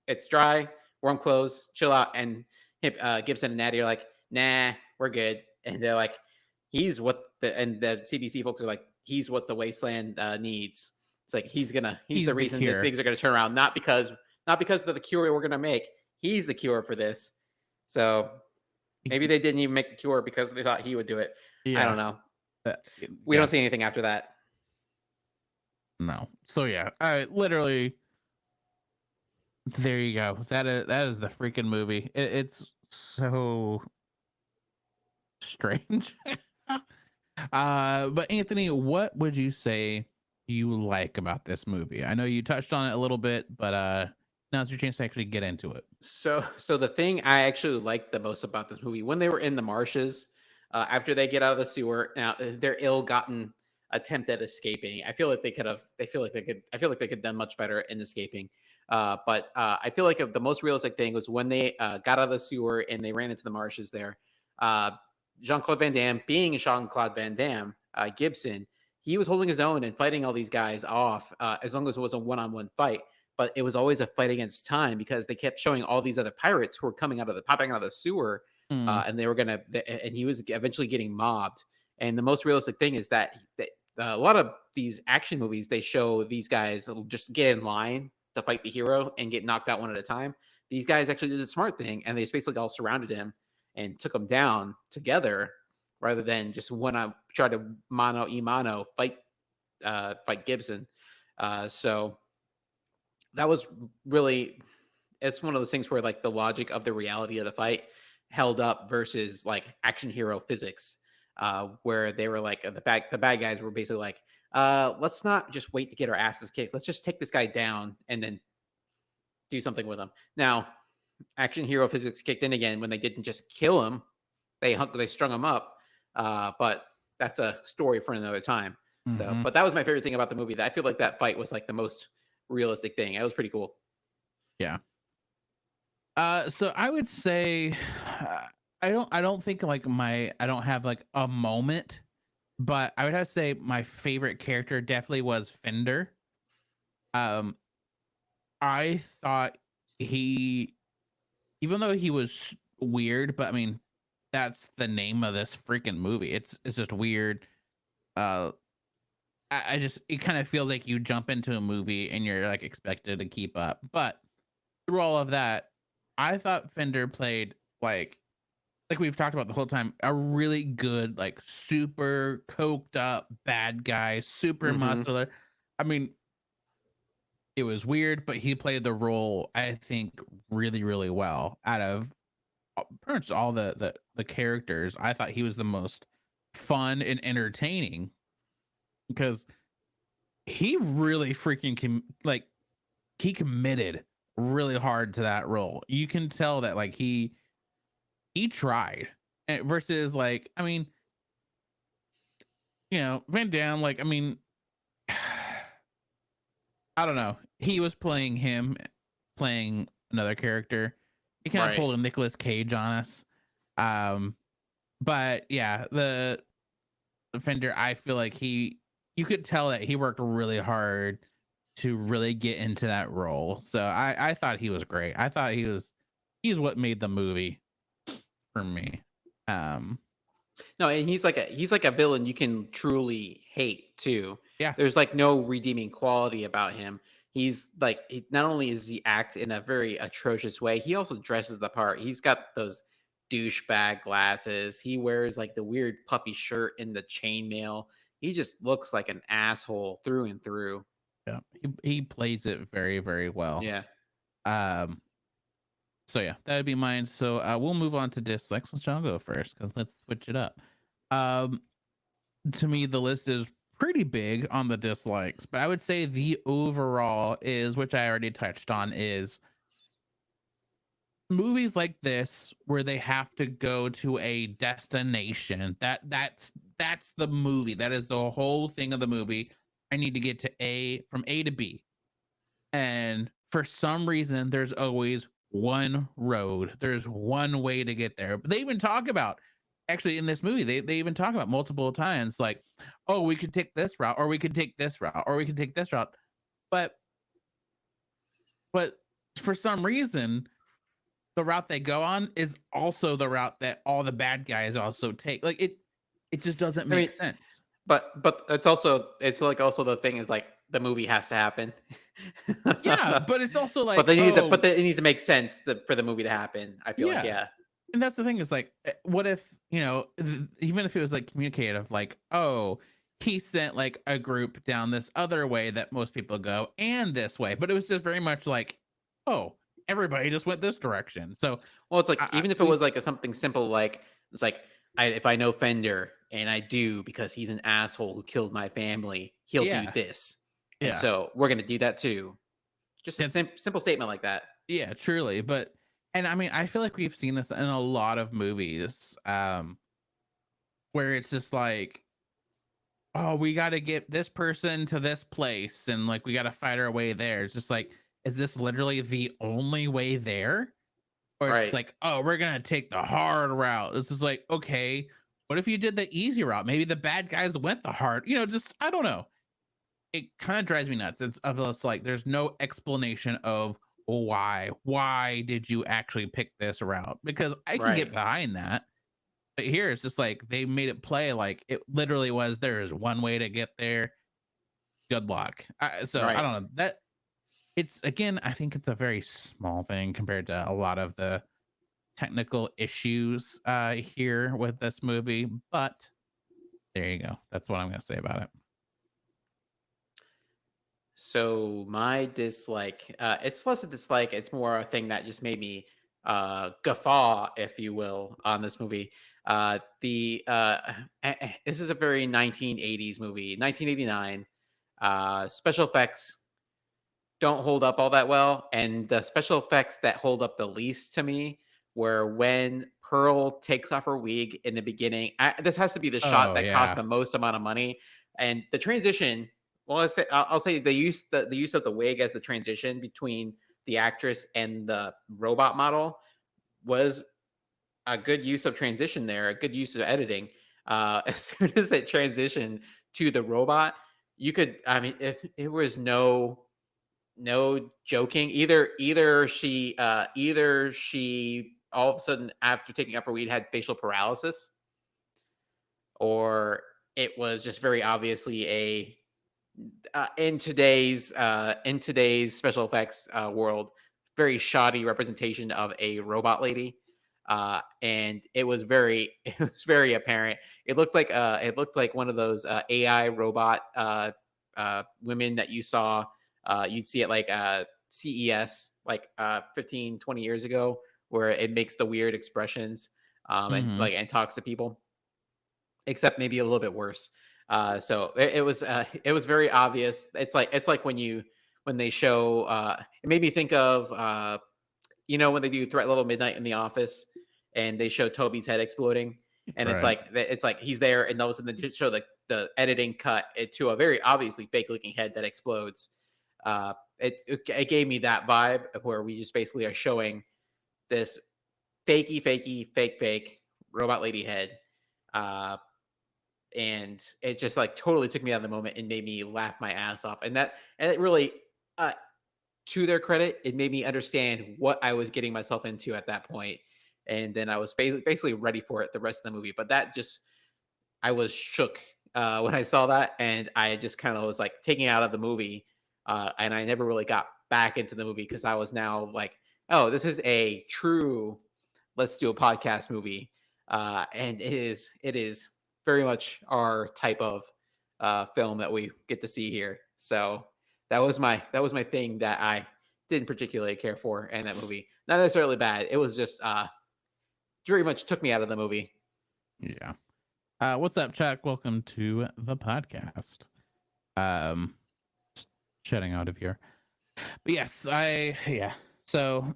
It's dry. warm clothes, chill out. And Gibson and Natty are like, nah, we're good. And they're like, the CDC folks are like, he's what the wasteland needs. It's like he's He's the the reason this cure. things are gonna turn around, not because of the cure we're gonna make. He's the cure for this. So maybe they didn't even make the cure because they thought he would do it. I don't Yeah. know. Uh, We yeah. don't see anything after that. No. So yeah, I literally there you go. That is the freaking movie. It's so strange. But Anthony, what would you say you like about this movie? I know you touched on it a little bit, but now's your chance to actually get into it. So the thing I actually liked the most about this movie when they were in the marshes, after they get out of the sewer, now their ill-gotten attempt at escaping. I feel like they could have. They feel like they could. I feel like they could have done much better in escaping. But I feel like the most realistic thing was when they got out of the sewer and they ran into the marshes there. Uh, Jean Claude Van Damme, being Jean Claude Van Damme, Gibson, he was holding his own and fighting all these guys off as long as it was a one-on-one fight, but it was always a fight against time because they kept showing all these other pirates who were popping out of the sewer, Mm, and and he was eventually getting mobbed. And the most realistic thing is that a lot of these action movies they show these guys just get in line to fight the hero and get knocked out one at a time. These guys actually did a smart thing, and they just basically all surrounded him and took him down together rather than just try to mano a mano fight Gibson. So that was really it's one of those things where like the logic of the reality of the fight held up versus like action hero physics, where they were like the bad guys were basically like, let's not just wait to get our asses kicked. Let's just take this guy down and then do something with him. Now, action hero physics kicked in again when they didn't just kill him; they strung him up. But that's a story for another time. So, hmm. but that was my favorite thing about the movie. That I feel like that fight was like the most realistic thing. It was pretty cool. Yeah. So I would say uh, I don't think like I don't have like a moment, but I would have to say my favorite character definitely was Fender. Um, I thought he, even though he was weird, but I mean, that's the name of this freaking movie. It's just weird. Uh, I just it kind of feels like you jump into a movie and you're like expected to keep up, but through all of that, I thought Fender played like we've talked about the whole time, a really good, like super coked up bad guy, super Hmm. muscular. I mean, it was weird, but he played the role, I think, really, really well. Out of pretty much all the characters, I thought he was the most fun and entertaining because he really freaking he committed really hard to that role. You can tell that like he tried. Versus like I mean, Van Damme, like I mean, I don't know. He was playing playing another character. He kind of Right. pulled a Nicolas Cage on us. Um, but yeah, the Fender, I feel like you could tell that he worked really hard to really get into that role. So I thought he was great. I thought he's what made the movie for me. Um, No, and he's like a villain you can truly hate too. yeah, There's like no redeeming quality about him. He's like not only does he act in a very atrocious way, he also dresses the part. He's got those douchebag glasses. He wears like the weird puffy shirt and the chainmail. He just looks like an asshole through and through. yeah, he plays it very very well. Yeah. Um, so yeah, that would be mine. So we'll move on to dislikes. Let's I'll go first because let's switch it up. Um, to me, the list is pretty big on the dislikes, but I would say the overall is, which I already touched on, is movies like this where they have to go to a destination. That's the movie. That is the whole thing of the movie. I need to get to from A to B. And for some reason, there's always one road. There's one way to get there. But they even talk about actually in this movie, they even talk about multiple times, like, oh, we could take this route, or we could take this route, or we could take this route. But but for some reason, the route they go on is also the route that all the bad guys also take. Like it just doesn't I make mean, sense. but it's like also the thing is like the movie has to happen. Yeah, but it's also But like, oh, it needs to make sense for the movie to happen. I feel like, yeah. yeah. And that's the thing is like, what if, even if it was like communicative, like, oh, he sent like a group down this other way that most people go and this way, but it was just very much like, oh, everybody just went this direction. So Well, it's like I even if it we was like something simple, like it's like if I know Fender and I do because he's an asshole who killed my family, he'll do yeah, this, and yeah, so we're gonna do that too. Just a that's simple statement like that. yeah, truly. But and I mean, I feel like we've seen this in a lot of movies, where it's just like, oh, we got to get this person to this place and like we got to fight our way there. It's just like, is this literally the only way there? Or it's just Right, like, oh, we're going to take the hard route. This is like, okay, what if you did the easy route? Maybe the bad guys went the hard, just, I don't know. It kind of drives me nuts. It's of us like, there's no explanation of why did you actually pick this route? Because I can get right, behind that. But here it's just like they made it play like it literally was there is one way to get there. Good luck. So I right. don't know that it's again. I think it's a very small thing compared to a lot of the technical issues here with this movie. But there you go. That's what I'm going to say about it. So my dislike, it's less a dislike, it's more a thing that just made me guffaw, if you will, on this movie. This is a very 1980s movie, 1989. Special effects don't hold up all that well, and the special effects that hold up the least to me were when Pearl takes off her wig in the beginning. This has to be the shot Oh that cost yeah. the most amount of money, and the transition. Well, I'll say the use of the wig as the transition between the actress and the robot model was a good use of transition there, a good use of editing. As soon as it transitioned to the robot, you could. I mean, if it was no joking. Either she all of a sudden after taking up her weed had facial paralysis, or it was just very obviously a in today's special effects world, very shoddy representation of a robot lady. And it was very it was very apparent. It looked like one of those AI robot women that you saw you'd see at like CES like 15, 20 years ago, where it makes the weird expressions Hmm. and talks to people, except maybe a little bit worse. So it was very obvious. It's like when they show it made me think of when they do Threat Level Midnight in The Office, and they show Toby's head exploding, and Right. it's like he's there, and all of a sudden they just show the editing cut it to a very obviously fake looking head that explodes. It gave me that vibe of where we just basically are showing this fake robot lady head. Uh, and it just like totally took me out of the moment and made me laugh my ass off. And it really, uh, to their credit, it made me understand what I was getting myself into at that point. And then I was basically ready for it the rest of the movie. But that just, I was shook when I saw that, and I just kind of was like taken out of the movie, and I never really got back into the movie because I was now like, oh, this is a true let's do a podcast movie, and it is very much our type of film that we get to see here. So that was my thing that I didn't particularly care for in that movie. Not necessarily bad. It was just very much took me out of the movie. Yeah. What's up, Chuck? Welcome to the podcast. Um, shutting out of here. But yes, yeah. So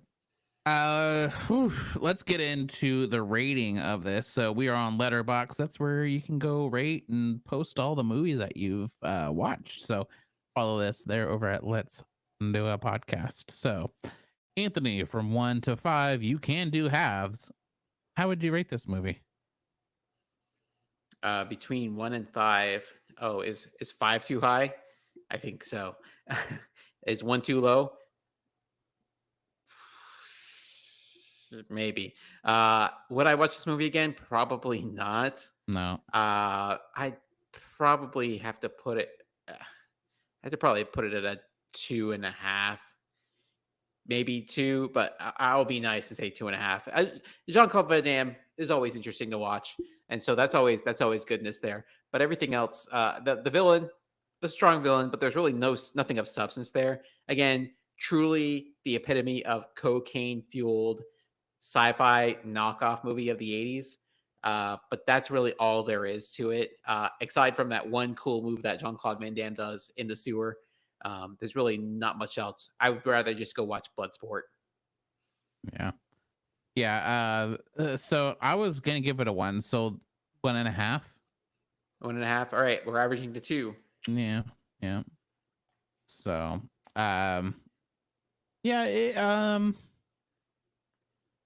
let's get into the rating of this. So we are on Letterbox. That's where you can go rate and post all the movies that you've watched. So follow this there over at Let's Do a Podcast. So Anthony, from 1 to 5, you can do halves. How would you rate this movie? Between 1 and 5. Oh, is 5 too high? I think so. Is 1 too low? Maybe. Would I watch this movie again? Probably not. No. I probably have to put it. I have to probably put it at a 2.5, maybe two, but I'll be nice and say 2.5. Jean Claude Van Damme is always interesting to watch, and so that's always goodness there. But everything else, the villain, the strong villain, but there's really nothing of substance there. Again, truly the epitome of cocaine fueled sci-fi knockoff movie of the 80s. But that's really all there is to it. Aside from that one cool move that Jean Claude Van Damme does in the sewer, there's really not much else. I would rather just go watch Bloodsport. Yeah. Yeah. So I was gonna give it a 1. So 1.5. 1.5. All right, we're averaging to two. Yeah. Yeah. So um yeah,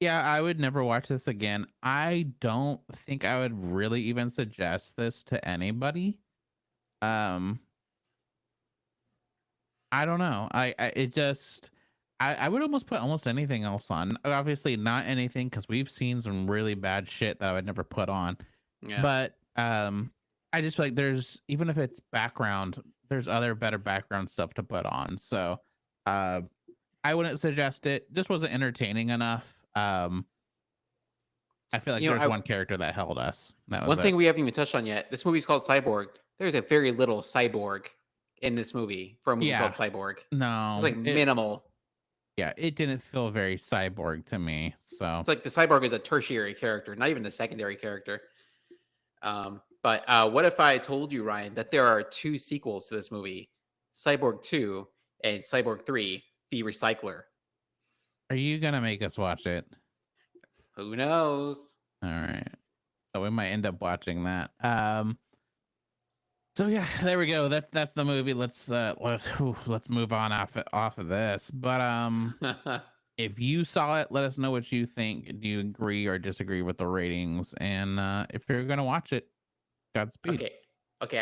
yeah, I would never watch this again. I don't think I would really even suggest this to anybody. Um, I don't know. I it just I would almost put almost anything else on. Obviously not anything because we've seen some really bad shit that I would never put on. Yeah. But I just feel like there's even if it's background, there's other better background stuff to put on. So uh I wouldn't suggest it. This wasn't entertaining enough. I feel like You know, there's one character that held us. That was one it. thing we haven't even touched on yet. This movie's called Cyborg. There's a very little cyborg in this movie for a movie called Yeah. Cyborg. It's No, like it minimal. yeah, it didn't feel very cyborg to me. So It's like the cyborg is a tertiary character, not even a secondary character. But what if I told you, Ryan, that there are two sequels to this movie, Cyborg 2 and Cyborg 3, The Recycler? are you gonna make us watch it? Who knows? All right. So we might end up watching that. So yeah, there we go. That's the movie. Let's move on off of this. But if you saw it, let us know what you think. Do you agree or disagree with the ratings? And if you're gonna watch it, Godspeed. Okay. Okay,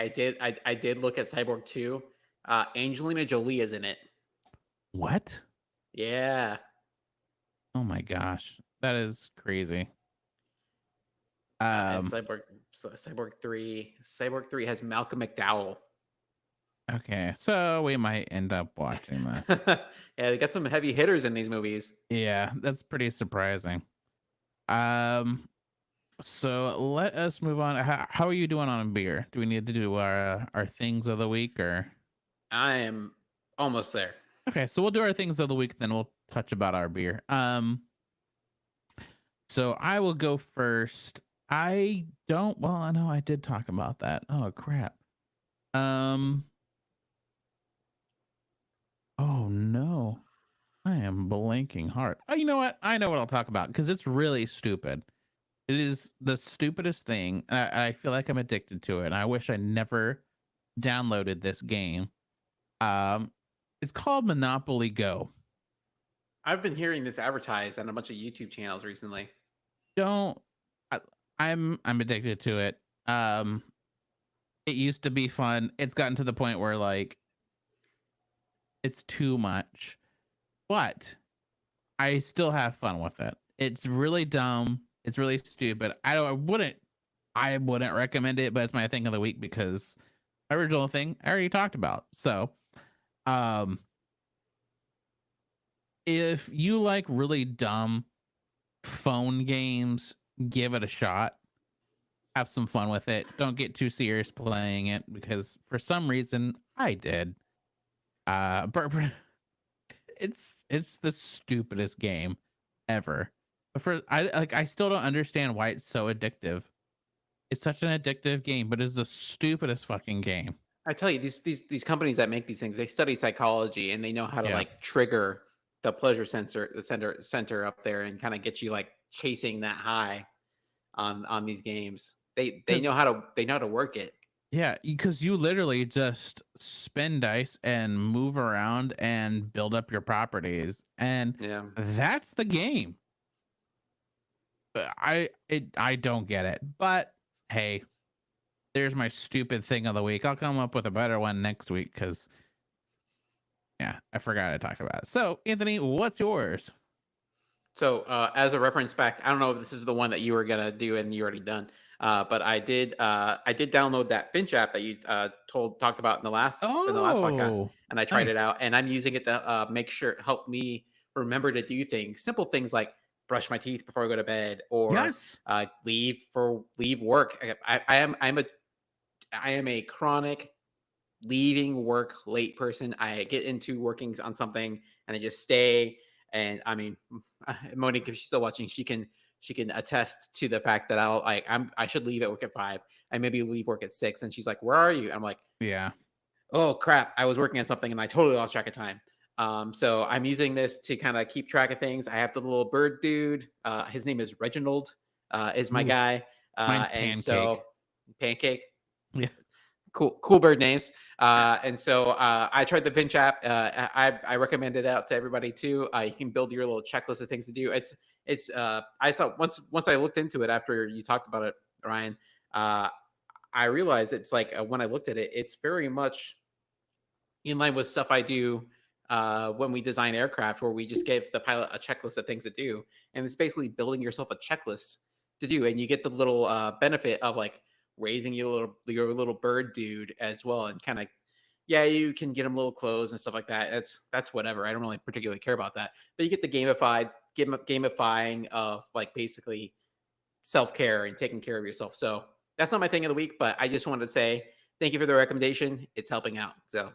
I did look at Cyborg 2. Angelina Jolie is in it. What? Yeah. Oh my gosh, that is crazy. And Um. Cyborg 3 has Malcolm McDowell. Okay, so we might end up watching this. Yeah, they got some heavy hitters in these movies. Yeah, that's pretty surprising. Um. So let us move on. How are you doing on a beer? Do we need to do our things of the week or? I am almost there. Okay, so we'll do our things of the week, then we'll touch about our beer. So I will go first. I don't. Well, I know I did talk about that. Oh crap. Um. Oh no, I am blanking hard. Oh, you know what? I know what I'll talk about because it's really stupid. It is the stupidest thing. I feel like I'm addicted to it. And I wish I never downloaded this game. Um, it's called Monopoly Go. I've been hearing this advertised on a bunch of YouTube channels recently. Don't. I, I'm addicted to it. It used to be fun. It's gotten to the point where like it's too much, but I still have fun with it. It's really dumb. It's really stupid. I wouldn't recommend it, but it's my thing of the week because my original thing I already talked about. So, um, if you like really dumb phone games, give it a shot. Have some fun with it. Don't get too serious playing it because for some reason I did. But it's the stupidest game ever. But I still don't understand why it's so addictive. It's such an addictive game, but it's the stupidest fucking game. I tell you, these companies that make these things, they study psychology and they know how to Yeah. like trigger the pleasure sensor, the center up there, and kind of get you like chasing that high on these games. They know how to work it. Yeah, because you literally just spin dice and move around and build up your properties, and Yeah. that's the game. I don't get it, but hey, there's my stupid thing of the week. I'll come up with a better one next week because yeah, I forgot I talked about it. So Anthony, what's yours? So, as a reference back, I don't know if this is the one that you were gonna do and you already done, but I did download that Finch app that you talked about in the last podcast, Oh, and I tried it nice. out, and I'm using it to make sure help me remember to do things, simple things like brush my teeth before I go to bed, or Yes. leave work. I am a chronic leaving work late person. I get into working on something and I just stay. And I mean, Monique, if she's still watching, she can attest to the fact that I should leave at work at 5. I maybe leave work at 6. And she's like, "Where are you?" I'm like, Yeah. "Oh crap, I was working on something and I totally lost track of time." So I'm using this to kind of keep track of things. I have the little bird dude. His name is Reginald. Is my Ooh, guy. mine's And Pancake. so Pancake. Yeah. Cool bird names. And so I tried the Pinch app. I recommend it out to everybody too. You can build your little checklist of things to do. It's I saw once I looked into it after you talked about it, Ryan. Uh, I realized it's like when I looked at it, it's very much in line with stuff I do when we design aircraft, where we just give the pilot a checklist of things to do, and it's basically building yourself a checklist to do, and you get the little benefit of like raising your little bird dude as well, and kind of yeah, you can get him little clothes and stuff like that. That's whatever. I don't really particularly care about that, but you get the gamifying of like basically self care and taking care of yourself. So that's not my thing of the week, but I just wanted to say thank you for the recommendation. It's helping out. So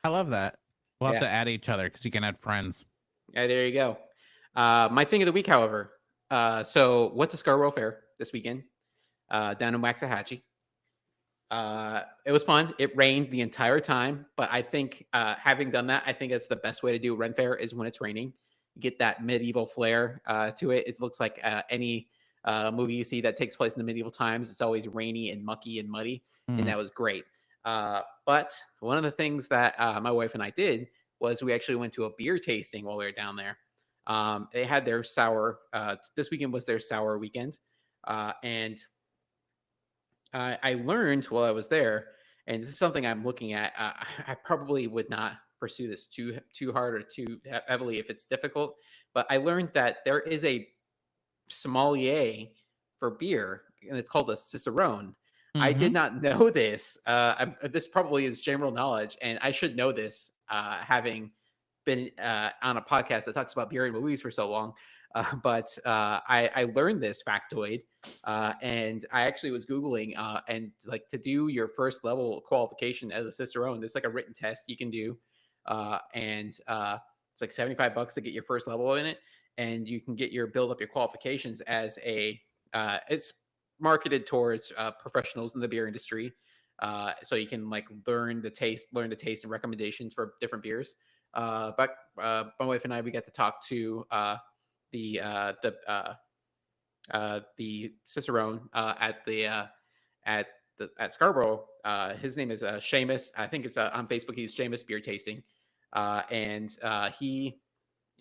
I love that. We'll have yeah. to add each other because you can add friends. Yeah, there you go. My thing of the week, however, so went to Scarborough Fair this weekend down in Waxahachie. It was fun. It rained the entire time, but I think having done that, I think that's the best way to do Ren Fair is when it's raining. You get that medieval flair to it. It looks like any movie you see that takes place in the medieval times. It's always rainy and mucky and muddy, and Mm. that was great. But one of the things that my wife and I did was we actually went to a beer tasting while we were down there. They had their sour. This weekend was their sour weekend, and I learned while I was there, and this is something I'm looking at. I probably would not pursue this too hard or too heavily if it's difficult. But I learned that there is a sommelier for beer, and it's called a cicerone. I Hmm. did not know this. This probably is general knowledge, and I should know this, having been on a podcast that talks about beer and movies for so long. I learned this factoid, and I actually was googling and like to do your first level qualification as a cicerone. There's like a written test you can do, and it's like $75 to get your first level in it, and you can get your build up your qualifications as a it's marketed towards professionals in the beer industry, so you can like learn the taste and recommendations for different beers. But my wife and I, we got to talk to the uh, the uh, the cicerone at at Scarborough. His name is Seamus. I think it's on Facebook. He's Seamus Beer Tasting, and he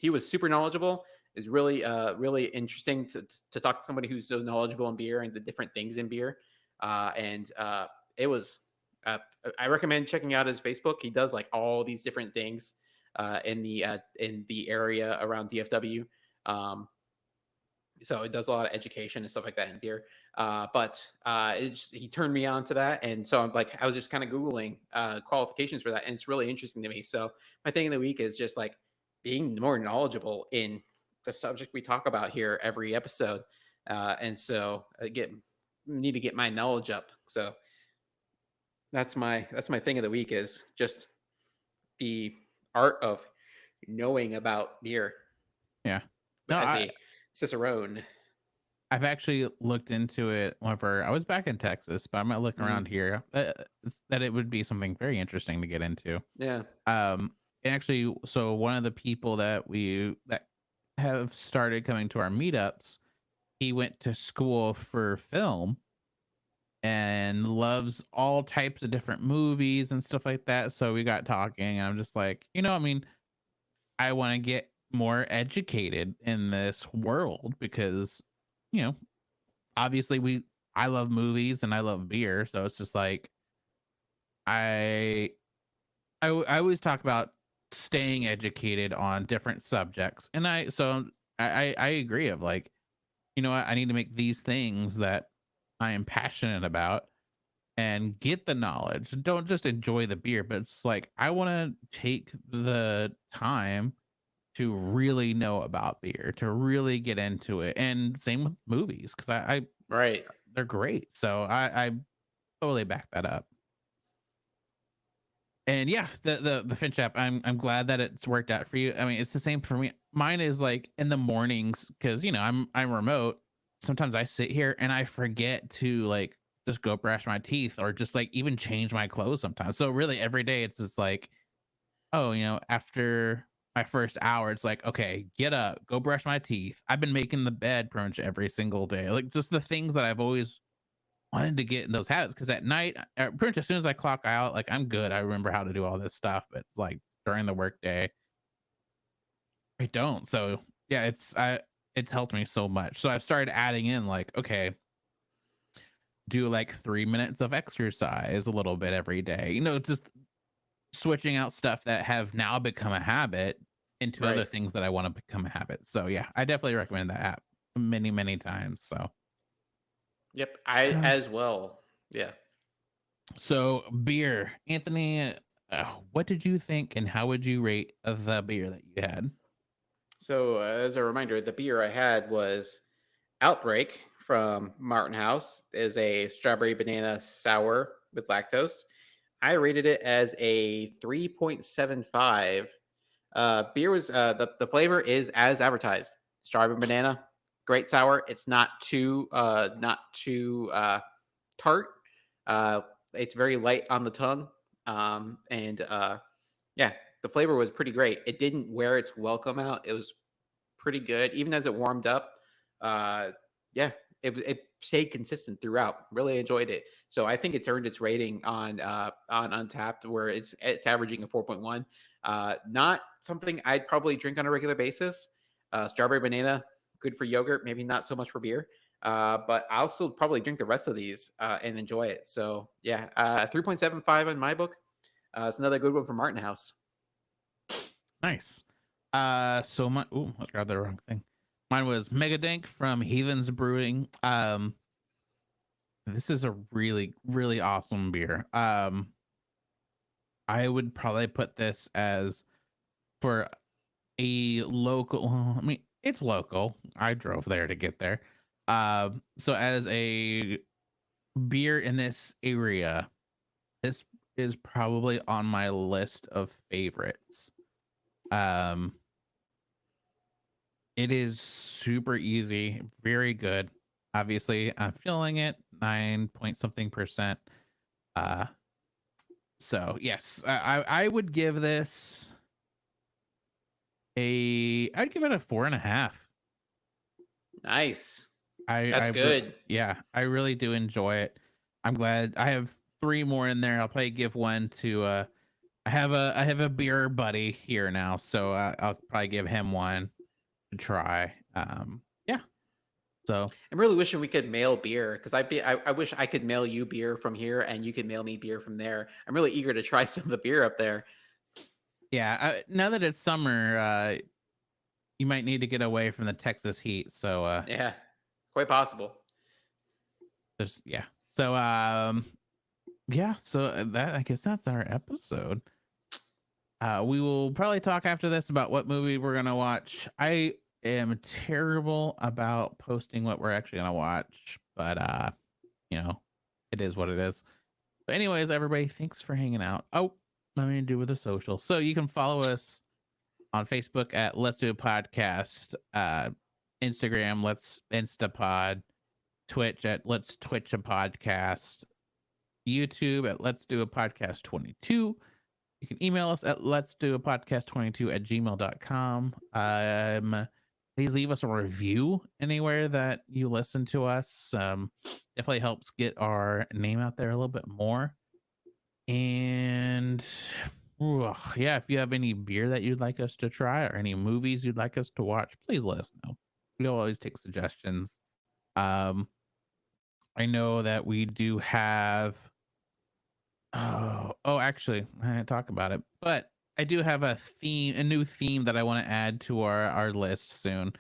was super knowledgeable. Is really really interesting to talk to somebody who's so knowledgeable in beer and the different things in beer. And it was uh, I recommend checking out his Facebook. He does like all these different things in the area around DFW. Um, so it does a lot of education and stuff like that in beer. He turned me on to that, and so I'm like, I was just kind of googling qualifications for that, and it's really interesting to me. So my thing of the week is just like being more knowledgeable in the subject we talk about here every episode, and so I get need to get my knowledge up. So that's my thing of the week is just the art of knowing about beer Yeah. No, as a cicerone. I've actually looked into it whenever I was back in Texas, but I might look Mhm. around here. That it would be something very interesting to get into. Yeah. And actually, so one of the people that have started coming to our meetups, he went to school for film and loves all types of different movies and stuff like that. So we got talking, and I'm just like, I mean, I want to get more educated in this world because, you know, obviously I love movies and I love beer, so it's just like I I always talk about staying educated on different subjects, and I agree. Of like, you know what, I need to make these things that I am passionate about and get the knowledge. Don't just enjoy the beer, but it's like I want to take the time to really know about beer, to really get into it. And same with movies, because I Right. they're great. So I totally back that up. And yeah, the Finch app, I'm glad that it's worked out for you. I mean, it's the same for me. Mine is like in the mornings because you know I'm remote. Sometimes I sit here and I forget to like just go brush my teeth or just like even change my clothes sometimes. So really every day it's just like, oh, you know, after my first hour, it's like, okay, get up, go brush my teeth. I've been making the bed pretty much every single day. Like just the things that I've always wanted to get in those habits because at night, pretty much as soon as I clock out, like I'm good. I remember how to do all this stuff, but it's like during the workday, I don't. So yeah, it's helped me so much. So I've started adding in like, okay, do like 3 minutes of exercise a little bit every day. You know, just switching out stuff that have now become a habit into other Right. things that I want to become a habit. So yeah, I definitely recommend that app many, many times. So Yep. I uh, as well. Yeah. so beer, Anthony, what did you think and how would you rate the beer that you had? So as a reminder, the beer I had was Outbreak from Martin House. Is a strawberry banana sour with lactose. I rated it as a 3.75. Beer was the flavor is as advertised. Strawberry banana, great sour. It's not too tart. Uh, it's very light on the tongue. And Yeah, the flavor was pretty great. It didn't wear its welcome out. It was pretty good, even as it warmed up. Uh, yeah, it stayed consistent throughout. Really enjoyed it. So I think it's earned its rating on Untapped, where it's averaging a 4.1. Not something I'd probably drink on a regular basis. Strawberry banana, good for yogurt, maybe not so much for beer. But I'll still probably drink the rest of these and enjoy it. So yeah, 3.75 in my book. It's another good one from Martin House. Nice. So my I grabbed the wrong thing. Mine was Mega Dank from Heathens Brewing. This is a really, really awesome beer. I would probably put this as for a local. Well, I mean, it's local. I drove there to get there. So as a beer in this area, this is probably on my list of favorites. Um, it is super easy, very good. Obviously, I'm feeling it 9 point something percent. Uh, so yes, I would give this I'd give it a 4.5. Nice. I That's re- good. yeah, I really do enjoy it. I'm glad I have three more in there. I'll probably give one to I have a beer buddy here now, so I'll probably give him one to try. Yeah. So I'm really wishing we could mail beer because I wish I could mail you beer from here and you could mail me beer from there. I'm really eager to try some of the beer up there. yeah, now that it's summer, you might need to get away from the Texas heat. So Yeah, quite possible. there's yeah. So yeah. So that I guess that's our episode. We will probably talk after this about what movie we're gonna watch. I am terrible about posting what we're actually gonna watch, but you know, it is what it is. But anyways, everybody, thanks for hanging out. Oh, let me do with the social. So you can follow us on Facebook at Let's Do a Podcast, Instagram Let's Instapod, Twitch at Let's Twitch a Podcast, YouTube at Let's Do a Podcast 22. You can email us at let's do a podcast 22 at gmail.com. Please leave us a review anywhere that you listen to us. Definitely helps get our name out there a little bit more. And yeah, if you have any beer that you'd like us to try or any movies you'd like us to watch, please let us know. We'll always take suggestions. Um, I know that we do have actually, I didn't talk about it, but I do have a new theme that I want to add to our list soon.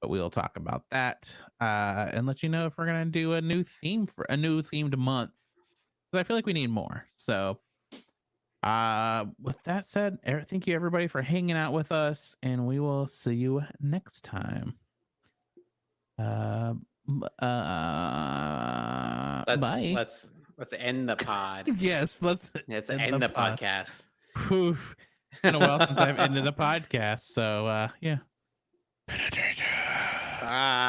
but we'll talk about that and let you know if we're gonna do a new theme for a new themed month. 'Cause I feel like we need more. So with that said, thank you everybody for hanging out with us, and we will see you next time. Uh, Let's bye. let's let's end the pod. Yes, let's Let's end end the the pod. podcast. Whew. Been a while since I've ended a podcast, so yeah. Bye.